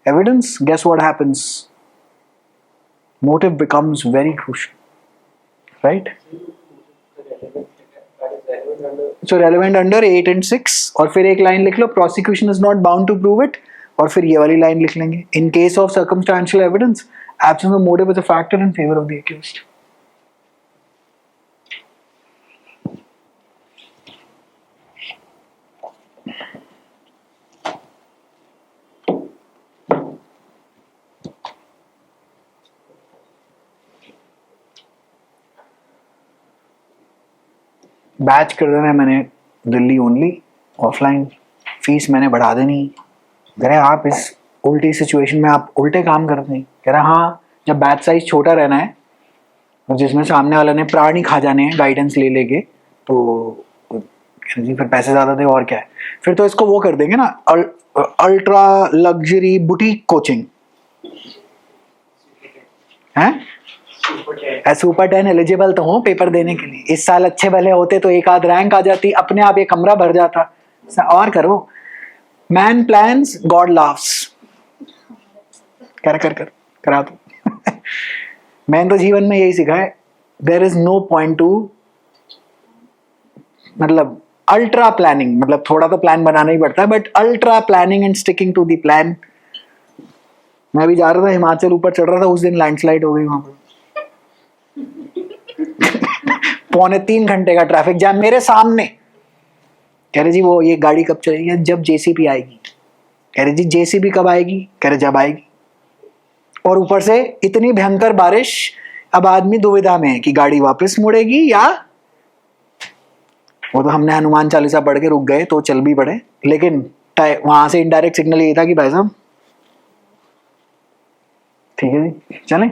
S2: evidence, guess what happens? Motive becomes very crucial, right? So relevant under 8 and 6, और फिर एक line लिख लो, prosecution is not bound to prove it, और फिर ये वाली line लिख लेंगे, in case of circumstantial evidence absence of motive is a factor in favor of the accused. Batch कर देना है मैंने दिल्ली ओनली, ऑफलाइन फीस मैंने बढ़ा देनी. कह रहे आप इस उल्टी सिचुएशन में आप उल्टे काम करते हैं. कह रहा हाँ, जब बैच साइज छोटा रहना है और जिसमें सामने वाले ने प्राण ही खा जाने हैं गाइडेंस ले लेके, तो जी फिर पैसे ज़्यादा दे और क्या है. फिर तो इसको वो कर देंगे ना, अल्ट्रा लग्जरी बुटीक कोचिंग है. सुपर 10 एलिजिबल तो हो पेपर देने के लिए, इस साल अच्छे भले होते तो एक आध रैंक आ जाती, अपने आप एक कमरा भर जाता. और करो, मैन प्लान्स गॉड लाफ्स, कर करा दो. मैंने तो जीवन में यही सीखा है, there is no point to, मतलब अल्ट्रा प्लानिंग, मतलब थोड़ा तो प्लान बनाना ही पड़ता है, but ultra planning and sticking to the plan. मैं भी जा रहा था हिमाचल, ऊपर चढ़ रहा था, उस दिन लैंडस्लाइड हो गई वहां पर. 2.25 घंटे का ट्रैफिक जाम मेरे सामने. कह रहे जी वो ये गाड़ी कब चलेगी? जब जेसीबी आएगी. कह रहे जी जेसीबी कब आएगी? कह रहे जब आएगी. और ऊपर से इतनी भयंकर बारिश, अब आदमी दुविधा में है कि गाड़ी वापस मुड़ेगी या, वो तो हमने हनुमान चालीसा पढ़ के रुक गए तो चल भी पड़े, लेकिन वहां से इनडायरेक्ट सिग्नल ये था कि भाई साहब ठीक है जी चलें।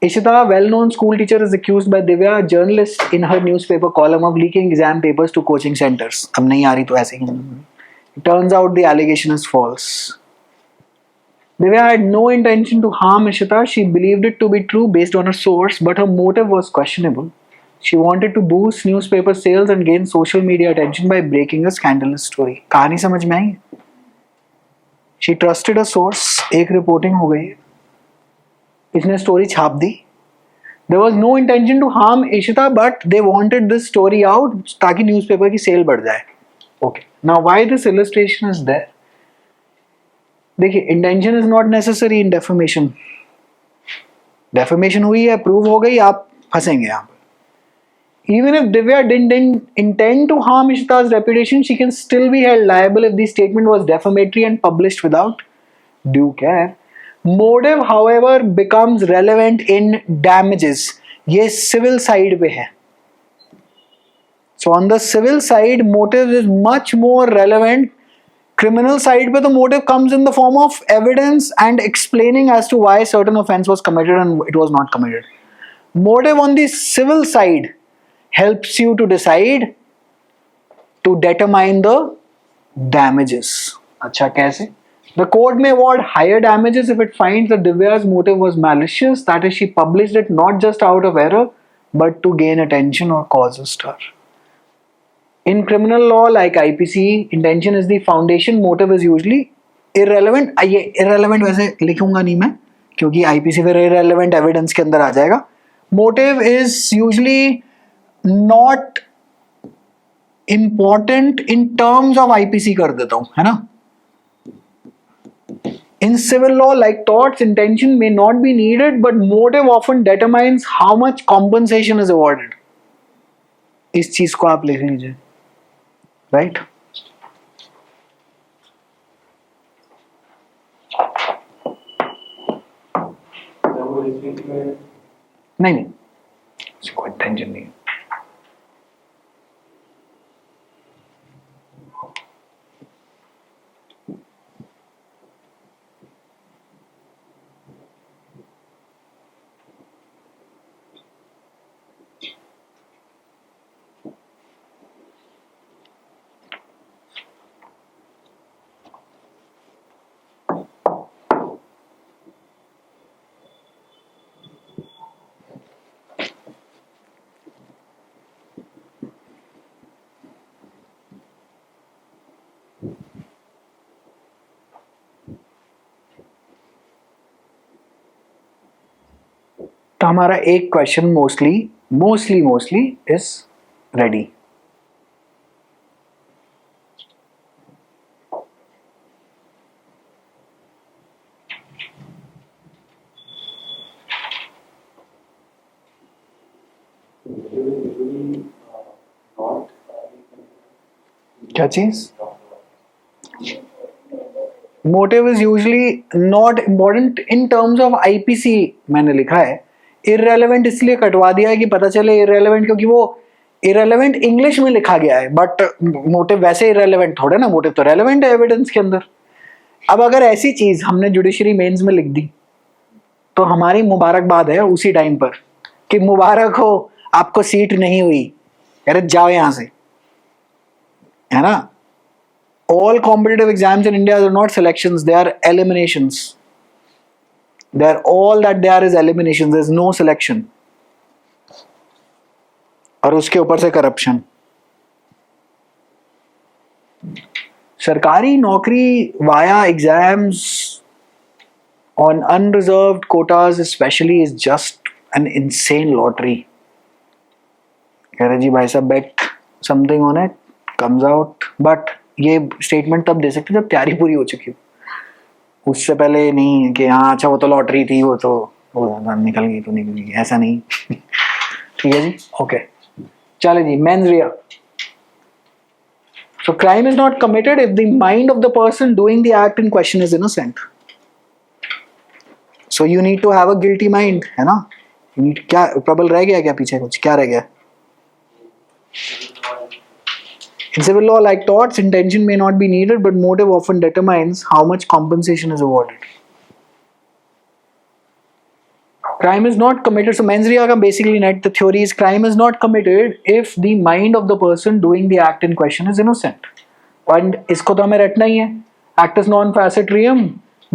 S2: Ishita, a well-known school teacher, is accused by Divya, a journalist, in her newspaper column of leaking exam papers to coaching centers. अब नहीं आ रही तो ऐसे ही। It turns out the allegation is false. Divya had no intention to harm Ishita. She believed it to be true based on her source, but her motive was questionable. She wanted to boost newspaper sales and gain social media attention by breaking a scandalous story. कहानी समझ में आई? She trusted a source. एक reporting हो गई, इसने story छाप दी. There was no intention to harm Ishita, but they wanted this story out ताकि newspaper की सेल बढ़ जाए. Okay. Now why this illustration is there? देखिए, intention is not necessary in defamation. Defamation हुई है, prove हो गई, आप फंसेंगे यहाँ पर. Even if Divya didn't intend to harm Ishita's reputation, she can still be held liable if the statement was defamatory and published without due care. Motive, however, becomes relevant in damages. ये civil side पे है. So on the civil side, motive is much more relevant. Criminal side पे तो motive comes in the form of evidence and explaining as to why certain offense was committed and it was not committed. Motive on the civil side helps you to decide to determine the damages. अच्छा कैसे? The court may award higher damages if it finds that Divya's motive was malicious, that is, she published it not just out of error, but to gain attention or cause a stir. In criminal law, like IPC, intention is the foundation, motive is usually irrelevant. ये irrelevant वैसे लिखूंगा नहीं मैं, क्योंकि IPC फिर irrelevant evidence के अंदर आ जाएगा. Motive is usually not important in terms of IPC कर देता हूँ, है ना? In civil law, like torts, intention may not be needed, but motive often determines how much compensation is awarded. इस चीज को आप लिख लीजिए, right? नहीं, कोई टेंशन नहीं. तो हमारा एक क्वेश्चन मोस्टली इज रेडी. क्या चीज? Motive is usually not important in terms of IPC. मैंने लिखा है इररेलेवेंट इसलिए कटवा दिया है कि पता चले इररेलेवेंट, क्योंकि वो इररेलेवेंट इंग्लिश में लिखा गया है, बट मोटिव वैसे इररेलेवेंट थोड़े ना, मोटिव तो रेलेवेंट है एविडेंस के अंदर. अब अगर ऐसी चीज हमने जुडिशरी मेंस में लिख दी तो हमारी मुबारकबाद है उसी टाइम पर कि मुबारक हो आपको सीट नहीं हुई, अरे जाओ यहां से, है ना. All competitive exams in India are not selections, they are eliminations. They are all that they are is eliminations. There is no selection. और उसके ऊपर से करप्शन. सरकारी नौकरी via exams on unreserved quotas especially is just an insane lottery. कह रहे जी भाई साहब bet something on it, comes out, but ये स्टेटमेंट तब दे सकते जब तैयारी पूरी हो चुकी हो. उससे पहले नहीं कि हाँ अच्छा वो तो लॉटरी थी, वो तो निकल गई तो निकल गई, ऐसा नहीं. ठीक है जी, ओके. चले जी, mens rea. So crime is not committed if the mind of the person doing the act in question is innocent. So you need to have a guilty mind, है ना? क्या प्रबल रह गया क्या पीछे? कुछ क्या रह गया? In civil law, like torts, intention may not be needed, but motive often determines how much compensation is awarded. Crime is not committed. So mens rea ka basically net the theory is crime is not committed if the mind of the person doing the act in question is innocent. And isko to hame रटना ही है. Actus non facit reum,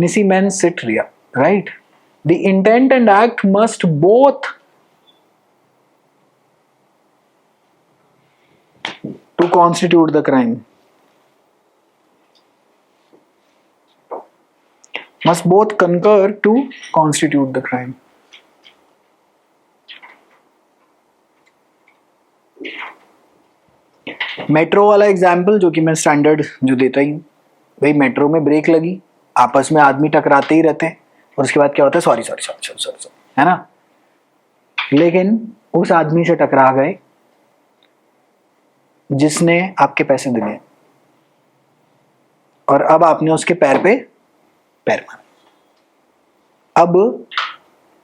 S2: nisi mens sit rea. Right? The intent and act must both to constitute the crime. Must both concur to constitute the crime. Metro वाला example जो कि मैं standard जो देता ही, भाई metro में ब्रेक लगी, आपस में आदमी टकराते ही रहते हैं और उसके बाद क्या होता है? Sorry sorry sorry sorry sorry, है ना? लेकिन उस आदमी से टकरा गए जिसने आपके पैसे दिए और अब आपने उसके पैर पे पैर मारा। अब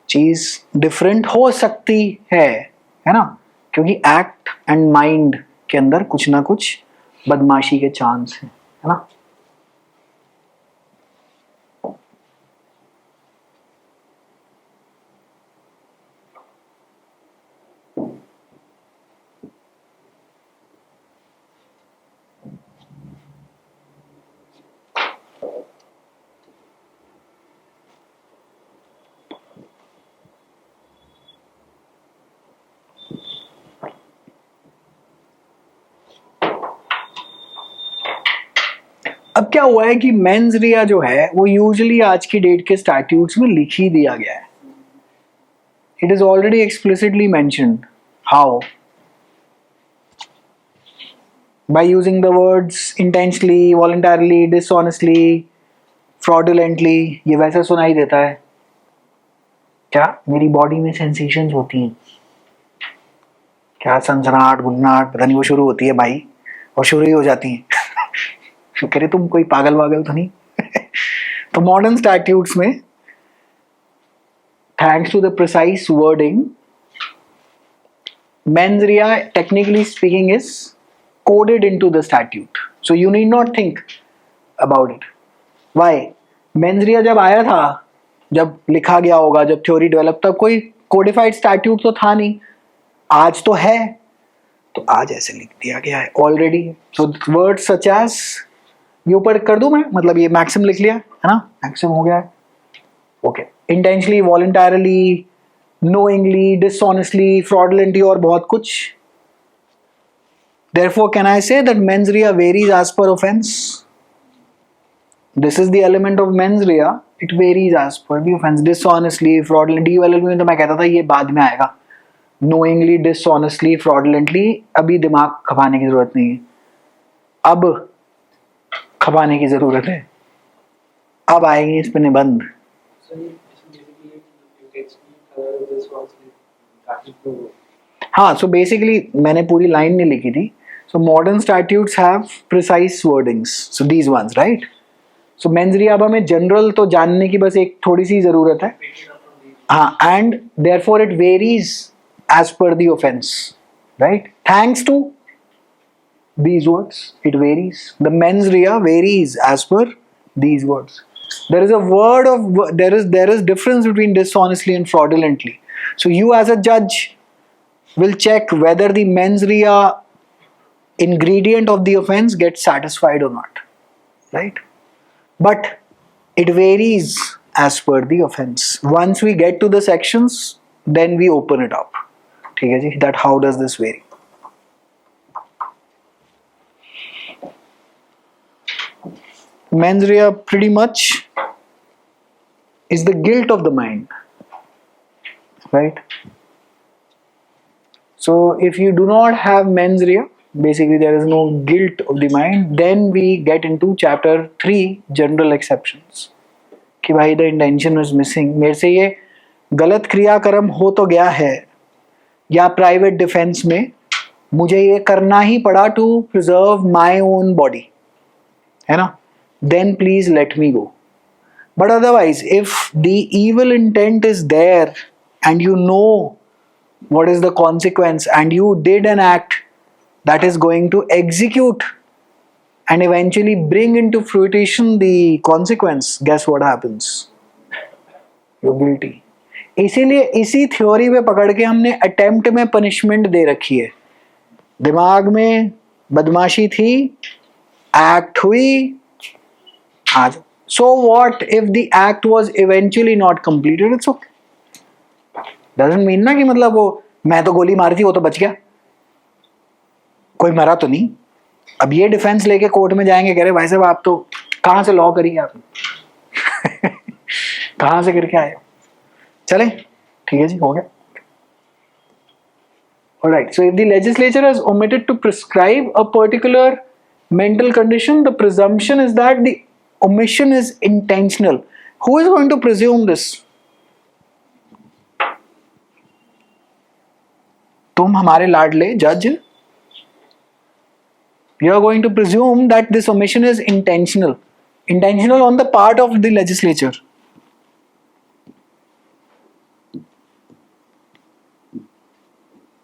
S2: चीज डिफरेंट हो सकती है ना? क्योंकि एक्ट एंड माइंड के अंदर कुछ ना कुछ बदमाशी के चांस है ना? अब क्या हुआ है कि मेंस रिया जो है वो यूजुअली आज की डेट के स्टैट्यूट्स में लिख ही दिया गया है. It is already explicitly mentioned. How? By using the words intentionally, voluntarily, dishonestly, fraudulently. ये वैसा सुनाई देता है क्या? मेरी बॉडी में सेंसेशंस होती हैं क्या? सनसनाहट, गुन्नाहट, पता नहीं वो शुरू होती है भाई, और शुरू ही हो जाती हैं. करे तुम कोई पागल वागल तो नहीं? तो मॉडर्न स्टैट्यूट्स में thanks to the precise wording, mens rea technically speaking is coded into the statute. So you need not think about it. Why? Mens rea जब आया था, जब लिखा गया होगा, जब थ्योरी डेवलप, तब कोई कोडिफाइड स्टैट्यूट तो था नहीं. आज तो है, तो आज ऐसे लिख दिया गया है ऑलरेडी. सो वर्ड्स सच एज, ये ऊपर कर दूं मैं, मतलब ये मैक्सिम लिख लिया है ना? मैक्सिम हो गया है. Okay. Intentionally, voluntarily, knowingly, dishonestly, fraudulently और बहुत कुछ. Therefore, can I say that mens rea varies as per offense? This is the element of mens rea. It varies as per the offense. Dishonestly, fraudulently, DULLB में तो मैं कहता था ये बाद में आएगा. Knowingly, dishonestly, fraudulently, अभी दिमाग खपाने की जरूरत नहीं है. अब खपाने की जरूरत है. अब आएंगे इस पे निबंध. हाँ, सो बेसिकली मैंने पूरी लाइन नहीं लिखी थी. So modern statutes have precise wordings. So these once, right? So mains रिया अब हमें जनरल तो जानने की बस एक थोड़ी सी जरूरत है. हाँ, and therefore it varies as per the offence, right? Thanks to these words, it varies. The mens rea varies as per these words. There is a word of there is difference between dishonestly and fraudulently. So you as a judge will check whether the mens rea ingredient of the offense gets satisfied or not, right? But it varies as per the offense. Once we get to the sections, then we open it up. ठीक है जी? That how does this vary? Mens rea pretty much is the guilt of the mind, right? So if you do not have mens rea, basically there is no guilt of the mind, then we get into chapter 3, general exceptions. कि भाई the intention is missing. मेरे से ये गलत क्रियाक्रम हो तो गया है, या प्राइवेट डिफेंस में मुझे ये करना ही पड़ा to preserve my own body, है ना? Then please let me go. But otherwise, if the evil intent is there and you know what is the consequence and you did an act that is going to execute and eventually bring into fruition the consequence, guess what happens? You're guilty. इसीलिए इसी theory पे पकड़ के हमने attempt में punishment दे रखी है. दिमाग में बदमाशी थी, एक्ट हुई, आज. So what if the act was eventually not completed? It's okay. Doesn't mean ना कि मतलब वो मैं तो गोली मारी थी वो तो बच गया, कोई मरा तो नहीं. अब ये डिफेंस लेके कोर्ट में जाएंगे, कह रहे भाई साहब आप तो कहाँ से लॉ करिए आप कहाँ से करके आए. चले ठीक है जी, हो गया. Alright, so if the legislature has omitted to prescribe a particular mental condition, the presumption is that the omission is intentional. Who is going to presume this? तुम हमारे लाडले जज. You are going to presume that this omission is intentional. Intentional on the part of the legislature.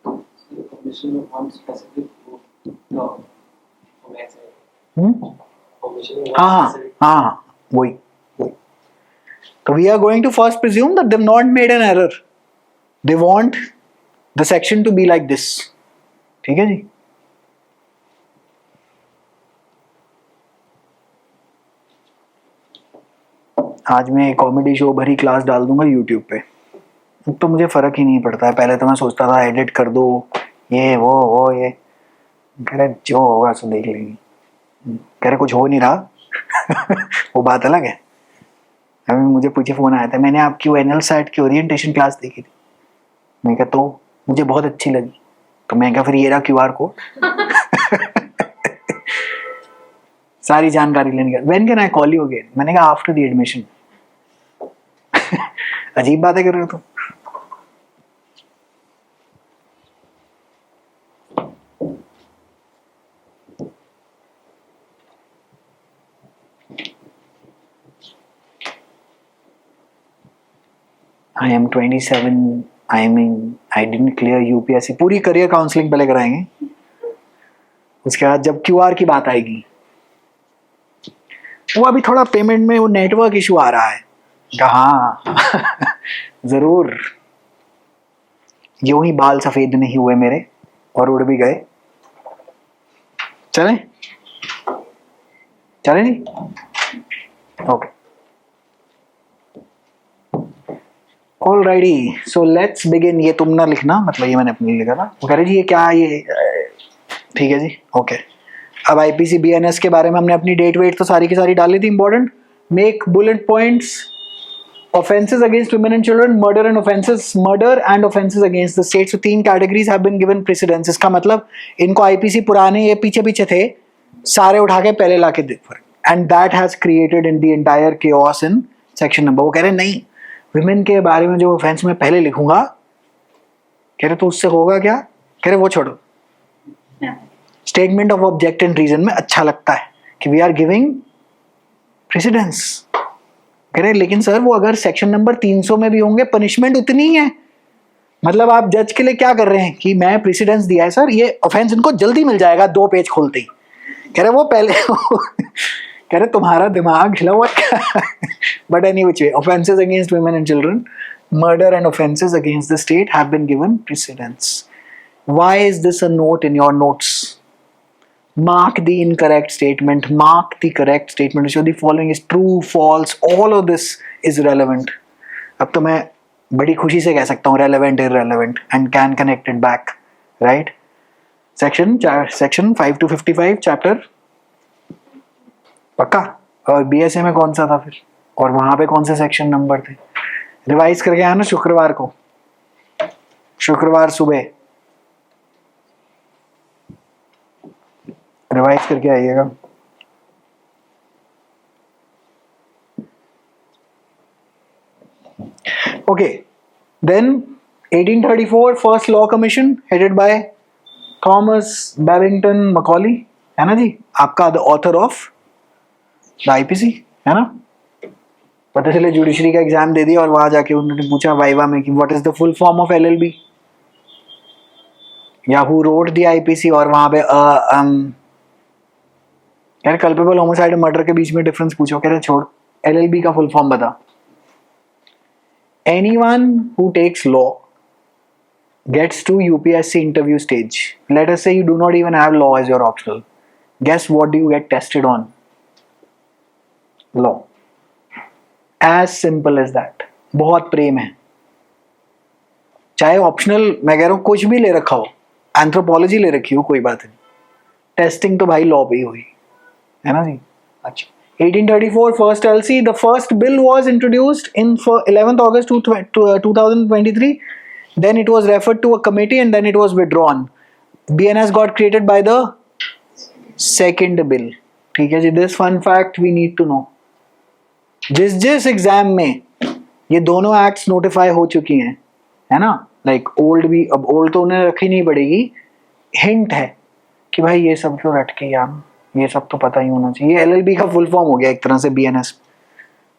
S3: Omission of one specific group. No.
S2: हाँ वही. So we are going to first presume that they've not made an error. They want the section to be like this. ठीक है जी. आज मैं एक comedy show भरी class डाल दूंगा YouTube पे. तो मुझे फर्क ही नहीं पड़ता है. पहले तो मैं सोचता था एडिट कर दो, ये वो ये. कह रहे जो होगा सो देख लेंगे. कह रहे कुछ हो नहीं रहा वो बात अलग है. अभी मुझे पूछे फोन आया था, मैंने आपकी एनएल साइट की ओरिएंटेशन क्लास देखी थी. मैं कहा तो मुझे बहुत अच्छी लगी. तो मैं कहा फिर ये रहा QR कोड सारी जानकारी लेने का. When can I call you again? मैंने कहा आफ्टर द एडमिशन. अजीब बातें कर रहे हो तुम. I am 27. I didn't clear UPSC. पूरी करियर काउंसलिंग पहले कराएंगे, उसके बाद जब QR की बात आएगी. वो अभी थोड़ा पेमेंट में वो नेटवर्क इशू आ रहा है. हाँ जरूर. यूं ही बाल सफेद नहीं हुए मेरे और उड़ भी गए. चलें चलें जी. Okay. Alrighty, so let's begin. ये तुम ना लिखना, मतलब ये मैंने अपने लिए लिखा था. वो कह रहे जी ये क्या ये. ठीक है जी, ओके. अब IPC BNS के बारे में हमने अपनी डेट वेट तो सारी की सारी डाली थी. Important make bullet points. Offences against women and children, murder and offences against the state. So 3 categories have been given precedence. इसका मतलब इनको IPC पुराने ये पीछे पीछे थे सारे उठा के पहले ला के दे. And that has created in the entire chaos in section number. वो कह रहे नहीं, विमेन के बारे में जो ऑफेंस में पहले लिखूंगा, कह रहे तो उससे होगा क्या. कह रहे वो छोड़ो. Statement of object and reason में अच्छा लगता है कि वी आर गिविंग प्रेसिडेंस. कह रहे लेकिन सर वो अगर सेक्शन नंबर 300 में भी होंगे पनिशमेंट उतनी ही है. मतलब आप जज के लिए क्या कर रहे हैं कि मैं प्रेसिडेंस दिया है सर, ये ऑफेंस इनको जल्दी मिल जाएगा 2 पेज खोलते ही. कह रहे वो पहले कह रहे तुम्हारा दिमाग हिला हुआ. But any which way, offences against women and children, murder and offences against the state have been given precedence. Why is this a note in your notes? Mark the incorrect statement, mark the correct statement. So the following is true, false, all of this is relevant. अब तो मैं बड़ी खुशी से कह सकता हूँ relevant, irrelevant and can connect it back, right? Section 5 to 55 chapter पक्का. और BSA में कौन सा था फिर, और वहाँ पे कौन से सेक्शन नंबर थे? रिवाइज करके आना शुक्रवार को, शुक्रवार सुबह रिवाइज करके आइएगा. Okay. Then 1834 first law commission headed by Thomas Babington Macaulay, है ना जी. आपका the author of the IPC, है ना. पता चले जुडिशरी का एग्जाम दे दिया और वहां जाके उन्होंने पूछा वाइवा में कि what is the full form of LLB या हु रोट द आईपीसी, और वहां पे यार कल्पेबल होमिसाइड मर्डर के बीच में डिफरेंस पूछो, कह रहे छोड़, एलएलबी का फुल फॉर्म बता. Anyone who takes law gets to UPSC interview stage. Let us say you do not even have law as your optional. Guess what do you get tested on? Law. As simple as that. बहुत प्रेम है. चाहे optional मैं कह रहा हूँ कुछ भी ले रखा हो, एंथ्रोपोलॉजी ले रखी हो, कोई बात नहीं, टेस्टिंग तो भाई लॉ पे ही हुई है ना जी. अच्छा, 1834 first LC. The first bill was introduced in 11th August 2023. Then it was referred to a committee and then it was withdrawn. BNS got created by the second bill. ठीक है जी. This fun fact we need to know. जिस exam में ये दोनों acts notify हो चुकी हैं, है ना, लाइक ओल्ड भी, अब ओल्ड तो उन्हें रखी नहीं पड़ेगी, हिंट है कि भाई ये सब क्यों रट के यार, ये सब तो पता ही होना चाहिए. एलएलबी का फुल फॉर्म हो गया एक तरह से बीएनएस.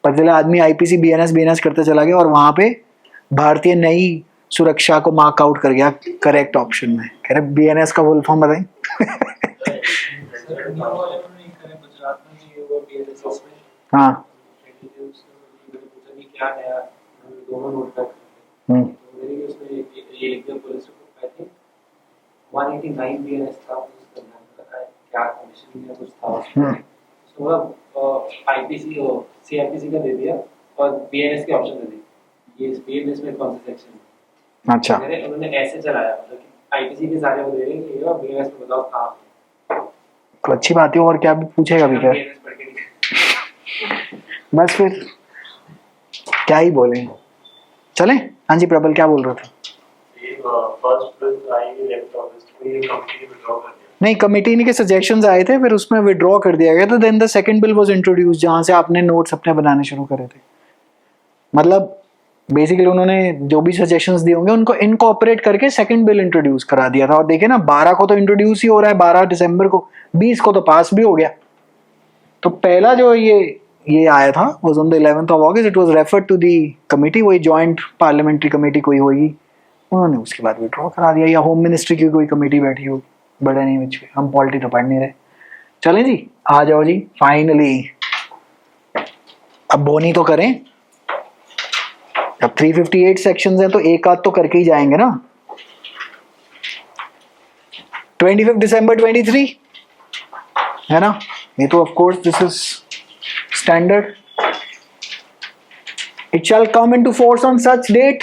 S2: पता चला आदमी आईपीसी बीएनएस करते चला गया और वहां पे भारतीय नई सुरक्षा को मार्क आउट कर गया करेक्ट ऑप्शन में. कह रहे बीएनएस का फुल फॉर्म बताएं. हाँ.
S3: आईपीसी और सीआरपीसी का दे दिया और बीएनएस के ऑप्शन दे दिए. ये बीएनएस में कौन सा सेक्शन?
S2: अच्छा,
S3: उन्होंने ऐसे चलाया, मतलब कि आईपीसी के सारे वो दे रहे हैं और बीएनएस में बताओ कहाँ.
S2: तो अच्छी बात है. और क्या पूछेगा भी क्या, बस फिर क्या ही बोले. चले. हाँ जी प्रबल क्या बोल रहे थे? नहीं, कमेटी के सजेशंस आए थे, फिर उसमें विड्रॉ कर दिया गया. तो then the second bill was introduce, जहां से आपने नोट्स अपने बनाने शुरू करे थे. मतलब बेसिकली उन्होंने जो भी सजेशंस दिए होंगे उनको इनकॉर्पोरेट करके सेकंड बिल इंट्रोड्यूस करा दिया था. और देखिए ना, 12 को तो इंट्रोड्यूस ही हो रहा है, 12 दिसंबर को, 20 को तो पास भी हो गया. तो पहला जो ये आया था was on the 11th of August. It was referred to the committee, वही जॉइंट पार्लियामेंट्री कमेटी कोई होगी, उन्होंने उसके बाद विड्रॉ करा दिया. या होम मिनिस्ट्री की कोई कमेटी बैठी हो, बड़ा नहीं बच्चे, हम पॉलिटी तो पढ़ नहीं रहे. चलें जी, आ जाओ जी फाइनली. अब बोनी तो करें. अब 358 सेक्शंस हैं तो एक आध तो करके ही जाएंगे ना. 25 दिसंबर 23 है ना, ये तो of course this is standard. It shall come into force on such date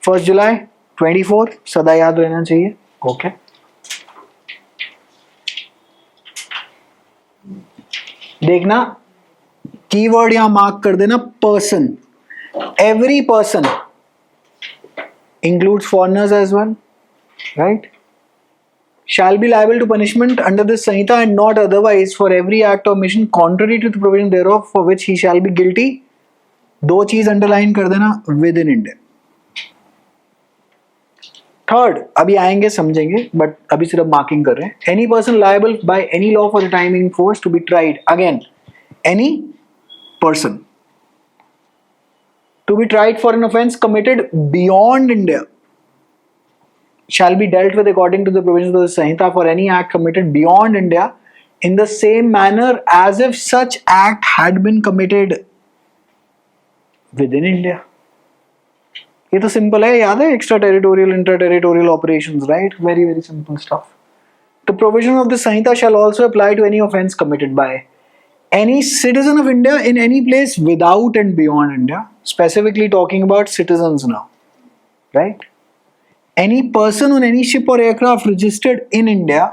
S2: 1 July 24. सदा याद रहना चाहिए. ओके. देखना कीवर्ड यहां मार्क कर देना, person. Every person includes foreigners as well, right. shall be liable to punishment under this Sanhita and not otherwise for every act or omission contrary to the provision thereof for which he shall be guilty. दो चीज underline कर देना, with in India. Third अभी आएंगे समझेंगे, but अभी सिर्फ marking कर रहे हैं. Any person liable by any law for the time in force to be tried, again any person to be tried for an offence committed beyond India shall be dealt with according to the provisions of the Sanhita for any act committed beyond India in the same manner as if such act had been committed within India. ये तो simple है, याद है, extra territorial inter territorial operations, right. Very very simple stuff. The provision of the Sanhita shall also apply to any offence committed by any citizen of India in any place without and beyond India, specifically talking about citizens now, right. Any person on any ship or aircraft registered in India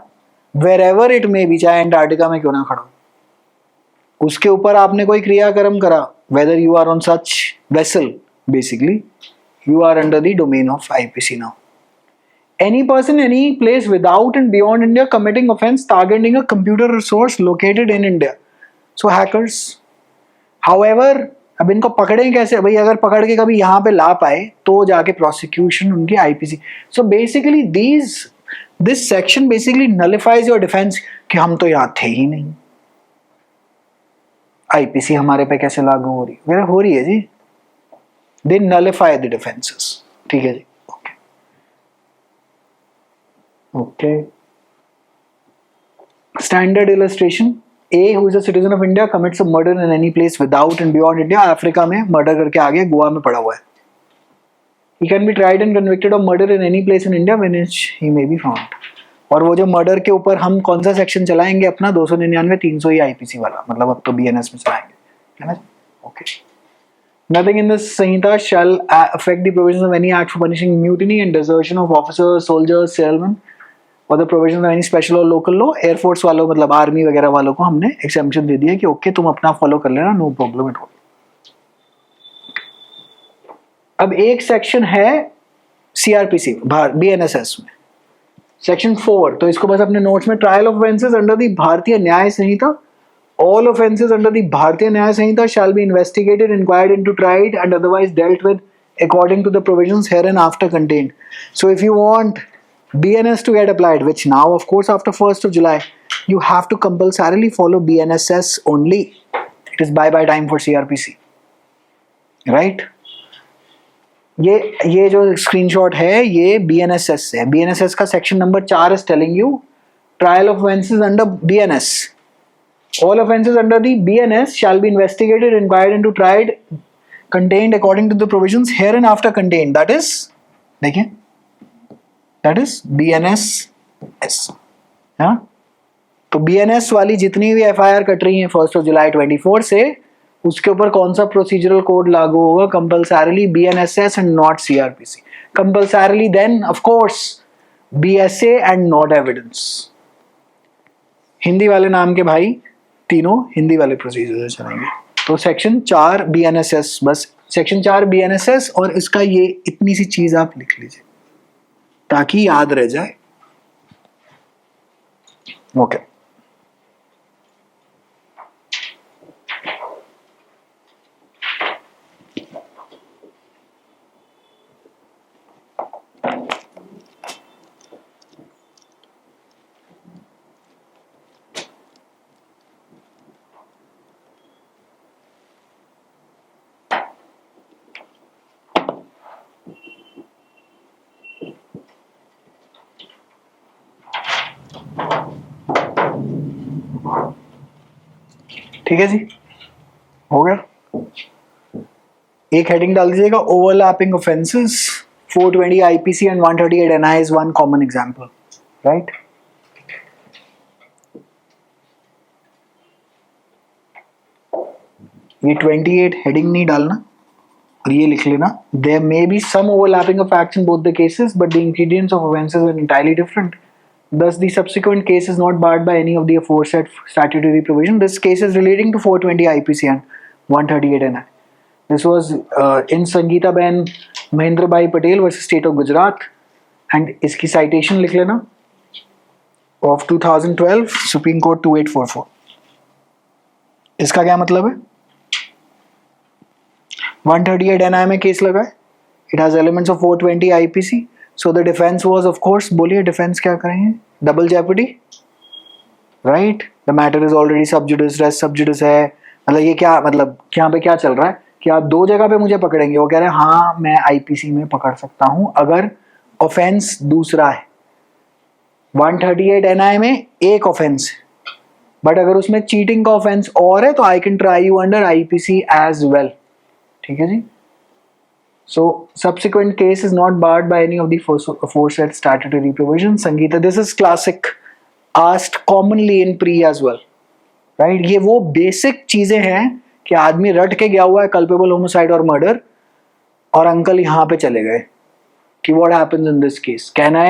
S2: wherever it may be, चाहे Antarctica में क्यों ना खड़ा हो, उसके ऊपर आपने कोई क्रियाकर्म करा, whether you are on such vessel, basically you are under the domain of IPC now. Any person, any place without and beyond India committing offence targeting a computer resource located in India. So hackers. However, अब इनको पकड़ें कैसे भाई? अगर पकड़ के कभी यहाँ पे ला पाए तो जाके प्रोसिक्यूशन उनकी IPC. So basically this section basically nullifies your defence कि हम तो यहाँ थे ही नहीं. आईपीसी हमारे पे कैसे लागू हो रही है? वगैरह हो रही है जी. दे नलिफाई द डिफेंसेस. ठीक है जी. Okay. Standard illustration: A, who is a citizen of India, commits a murder in any place without and beyond India. Africa में मर्डर करके आ गया, गोवा में पड़ा हुआ है. He can be tried and convicted of murder in any place in India when he may be found. और वो जो मर्डर के ऊपर हम कौन सा सेक्शन चलाएंगे अपना? 299, 300 ही आईपीसी वाला, मतलब अब तो बीएनएस में चलाएंगे, है ना? Okay. Nothing in this Sanhita shall affect the provisions of any act for punishing mutiny and desertion of officers, soldiers, sailmen, और the provision of any special और लोकल लॉ. एयरफोर्स वालों मतलब आर्मी वगैरह वालों को हमने एक्सेम्पशन दे दिया कि ओके तुम अपना फॉलो कर लेना, नो प्रॉब्लम एट ऑल. अब एक सेक्शन है सीआरपीसी बीएनएसएस में, सेक्शन 4. तो इसको बस अपने नोट्स में, trial of offences under the Bharatiya Nyaya Sanhita. All offences under the Bharatiya Nyaya Sanhita shall be investigated, inquired into, tried and otherwise dealt with according to the provisions hereinafter contained. So if you want BNS to get applied, which now of course after 1st of July, you have to compulsorily follow BNSS only. It is bye time for CRPC, right? ये जो screenshot है ये BNSS से है. BNSS का section number 4 is telling you trial of offences under BNS. All offences under the BNS shall be investigated, inquired into, tried, contained according to the provisions hereinafter contained. That is, देखिए, that is BNSS. हाँ, तो BNS वाली जितनी भी FIR cut रही हैं 1st of July 24 से, उसके ऊपर कौन सा प्रोसीजरल कोड लागू होगा? Compulsorily BNSS and not CRPC. Compulsorily then of course BSA and not evidence. Hindi वाले नाम के भाई तीनों हिंदी वाले प्रोसीजर चलेंगे. तो सेक्शन 4 BNSS, बस सेक्शन 4 BNSS, और इसका ये इतनी सी चीज आप लिख लीजिए ताकि याद रह जाए. ओके. ठीक है जी, हो गया. एक हेडिंग डाल दीजिएगा, overlapping offences. 420 IPC and 138 NI is one common example, right? ये 28 हेडिंग नहीं डालना और ये लिख लेना. There may be some overlapping of acts in both the cases but the ingredients of offences are entirely different. Thus, the subsequent case is not barred by any of the aforesaid statutory provision. This case is relating to 420 IPC and 138 NI. This was in Sangeeta Ben Mahendra Bhai Patel versus State of Gujarat, and इसकी citation लिख लेना of 2012 Supreme Court 2844. इसका क्या मतलब है? 138 NI में case लगा है. It has elements of 420 IPC. So the defense was, of course, बोलिए डिफेंस क्या करेंगे? Double jeopardy, right? The matter is already sub judice, rest सब जुडिस है. मतलब ये क्या, मतलब यहाँ पे क्या चल रहा है कि आप दो जगह पे मुझे पकड़ेंगे. वो कह रहे हैं हाँ मैं आईपीसी में पकड़ सकता हूँ अगर ऑफेंस दूसरा है. 138 एनआई में एक ऑफेंस है, बट अगर उसमें चीटिंग का ऑफेंस और है तो I can try you under IPC as well. ठीक है जी. So subsequent case is not barred by any of the aforesaid statutory provisions. Sangeeta, this is classic, asked commonly in pre as well, right? ये वो basic चीजें हैं कि आदमी रट के गया हुआ है culpable homicide और murder, और अंकल यहाँ पे चले गए कि what happens in this case? Can I,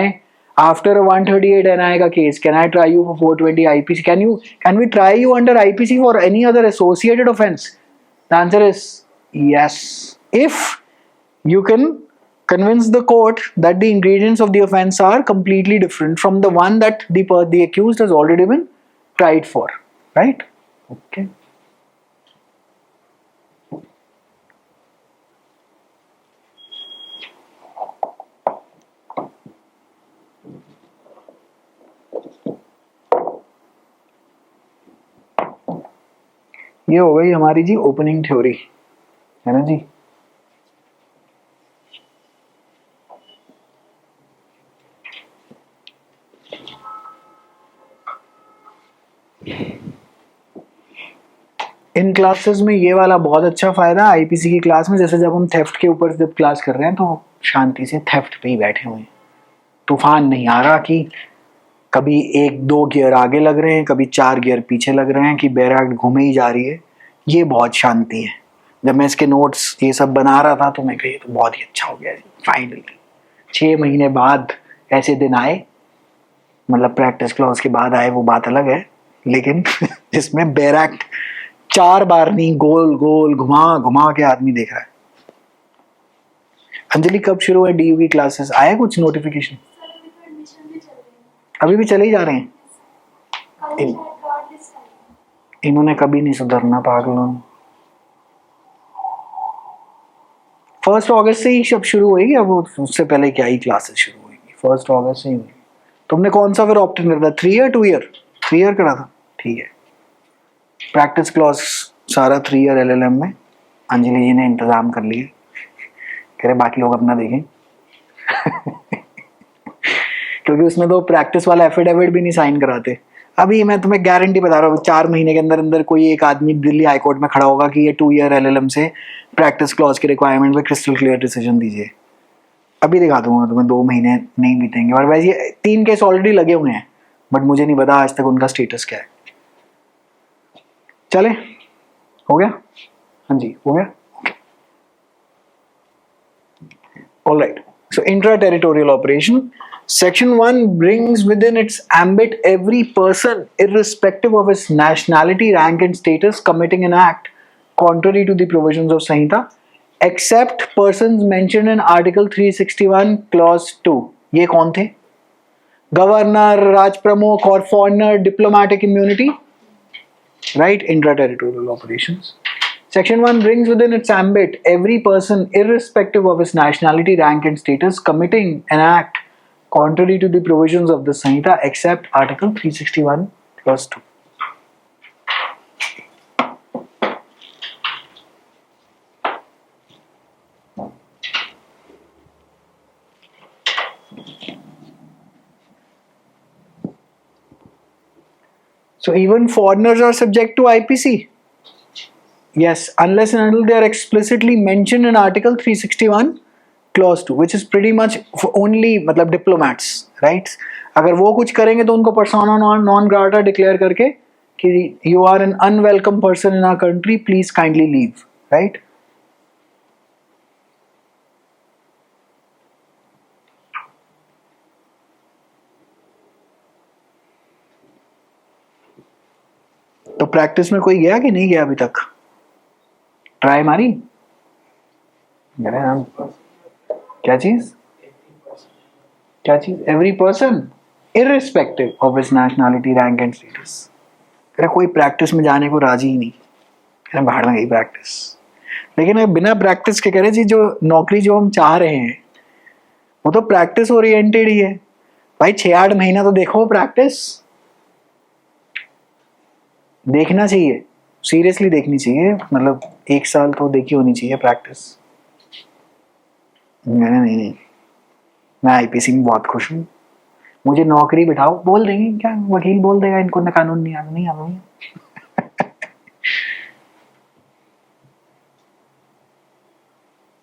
S2: after a 138 NI का case, can I try you for 420 IPC? Can we try you under IPC for any other associated offense? The answer is yes. If you can convince the court that the ingredients of the offense are completely different from the one that the accused has already been tried for, right? Okay. ये हो गई हमारी जी opening theory, है ना जी। इन classes में ये वाला बहुत अच्छा फायदा आईपीसी की क्लास में, जैसे जब हम थेफ्ट के ऊपर जब क्लास कर रहे हैं तो शांति से थेफ्ट पे ही बैठे हुए हैं, तूफान नहीं आ रहा कि कभी 1-2 गियर आगे लग रहे हैं, कभी 4 गियर पीछे लग रहे हैं, कि बैराक्ट घूमे ही जा रही है। ये बहुत शांति है। जब मैं इसके नोट्स ये सब बना रहा था तो मैं कही तो बहुत ही अच्छा हो गया जी, फाइनली 6 महीने बाद ऐसे दिन आए, मतलब प्रैक्टिस क्लास के बाद आए वो बात अलग है, लेकिन जिसमें बैराक्ट 4 बार नहीं गोल गोल घुमा घुमा के आदमी देख रहा है। अंजलि कब शुरू है डीयू की क्लासेस, आया कुछ नोटिफिकेशन? अभी भी चले ही जा रहे हैं। इन्होंने कभी नहीं सुधरना पागलों। 1 अगस्त से ही सब शुरू होगी, अब उससे पहले क्या ही क्लासेस शुरू होगी, 1 अगस्त से ही होगी। तुमने कौन सा फिर ऑप्ट इन करा था, 3 ईयर 2 ईयर? 3 ईयर करा था, ठीक है। प्रैक्टिस क्लास सारा 3 ईयर एलएलएम में अंजलि जी ने इंतजाम कर लिए, कह रहे बाकी लोग अपना देखें। क्योंकि उसमें तो प्रैक्टिस वाला एफिडेविट भी नहीं साइन कराते। अभी मैं तुम्हें गारंटी बता रहा हूँ 4 महीने के अंदर अंदर कोई एक आदमी दिल्ली हाईकोर्ट में खड़ा होगा कि ये 2 ईयर एलएलएम से प्रैक्टिस क्लॉज के रिक्वायरमेंट पे क्रिस्टल क्लियर डिसीजन दीजिए। अभी दिखा दूंगा तुम्हें, 2 महीने नहीं बीतेंगे। और वैसे ये 3 केस ऑलरेडी लगे हुए हैं, बट मुझे नहीं पता आज तक उनका स्टेटस क्या है। चले, हो गया? हाँ जी, हो गया। All right. So intra-territorial operation. Section 1 brings within its ambit every person, irrespective of his nationality, rank, and status, committing an act contrary to the provisions of Sanhita, except persons mentioned in Article 361, Clause 2. ये कौन थे? Governor, Raj Pramukh, or foreigner diplomatic immunity. Right? Intra-territorial operations. Section 1 brings within its ambit every person, irrespective of his nationality, rank, and status, committing an act contrary to the provisions of the Sanhita, except Article 361, Clause 2. So even foreigners are subject to IPC. Yes, unless and until they are explicitly mentioned in Article 361, Clause 2, which is pretty much for only मतलब diplomats, right? अगर वो कुछ करेंगे तो उनको persona non grata declare करके कि you are an unwelcome person in our country, please kindly leave, right? तो प्रैक्टिस में कोई गया कि नहीं गया अभी तक? ट्राई मारी? क्या चीज? क्या चीज? Every person irrespective of his nationality, rank and status. अरे कोई प्रैक्टिस में जाने को राजी ही नहीं, अरे बाहर में गई प्रैक्टिस। लेकिन अगर बिना प्रैक्टिस के कह रहे जी जो नौकरी जो हम चाह रहे हैं वो तो प्रैक्टिस ओरिएंटेड ही है भाई। 6-8 महीना तो देखो प्रैक्टिस, देखना चाहिए, सीरियसली देखनी चाहिए, मतलब 1 साल तो देखी होनी चाहिए प्रैक्टिस। नहीं, मैं आईपीसी में बहुत खुश हूँ, मुझे नौकरी बिठाओ, बोल देंगे क्या, वकील बोल देगा इनको ना कानून नहीं आना।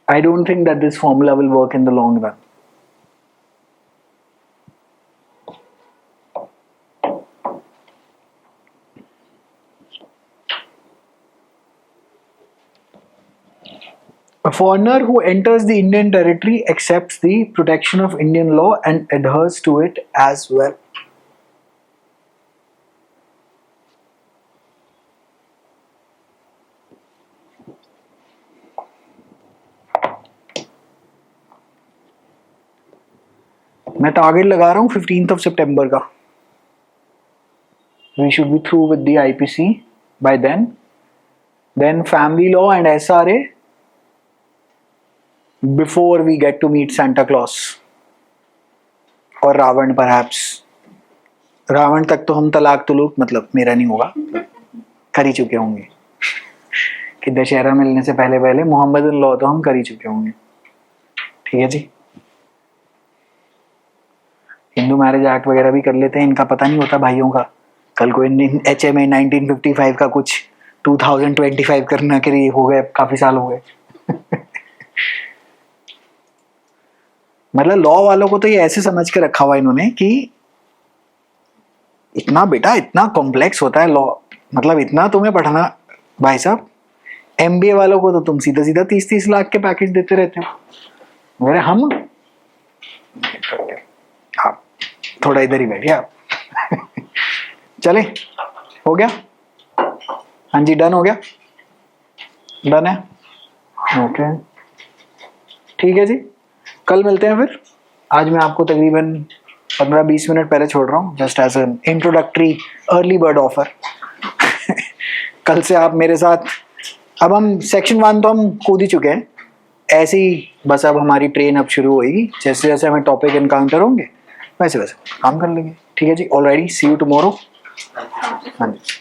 S2: I don't think that this formula will work in the long run. A foreigner who enters the Indian territory accepts the protection of Indian law and adheres to it as well. मैं target लगा रहा हूँ 15th of September का। We should be through with the IPC by then. Then family law and SRA before we get to meet Santa Claus और Ravan perhaps। Ravan तक तो हम तलाक तुलूक मतलब मेरा नहीं होगा, कर ही चुके होंगे। कि दशहरा मिलने से पहले पहले मोहम्मदन लॉ तो हम कर ही चुके होंगे। ठीक है जी, हिंदू मैरिज एक्ट वगैरह भी कर लेते हैं, इनका पता नहीं होता भाइयों का। कल को HMA 1955 का कुछ 2025 करना के लिए हो गए, काफी साल हो गए। मतलब लॉ वालों को तो ये ऐसे समझ के रखा हुआ इन्होंने कि इतना बेटा इतना कॉम्प्लेक्स होता है लॉ, मतलब इतना तुम्हें पढ़ना। भाई साहब MBA वालों को तो तुम सीधा सीधा 30-30 लाख के पैकेज देते रहते हो, मेरे हम आप थोड़ा इधर ही बैठिए आप। चले, हो गया? हाँ जी, डन हो गया, डन है, ओके ठीक है जी। कल मिलते हैं फिर। आज मैं आपको तकरीबन 15-20 मिनट पहले छोड़ रहा हूँ, just as an introductory early bird offer. कल से आप मेरे साथ, अब हम सेक्शन 1 तो हम कूद ही चुके हैं, ऐसे ही बस अब हमारी ट्रेन अब शुरू होगी, जैसे जैसे हमें टॉपिक इनकाउंटर होंगे वैसे वैसे काम कर लेंगे। ठीक है जी, ऑलराइट, सी यू टुमारो। हाँ जी।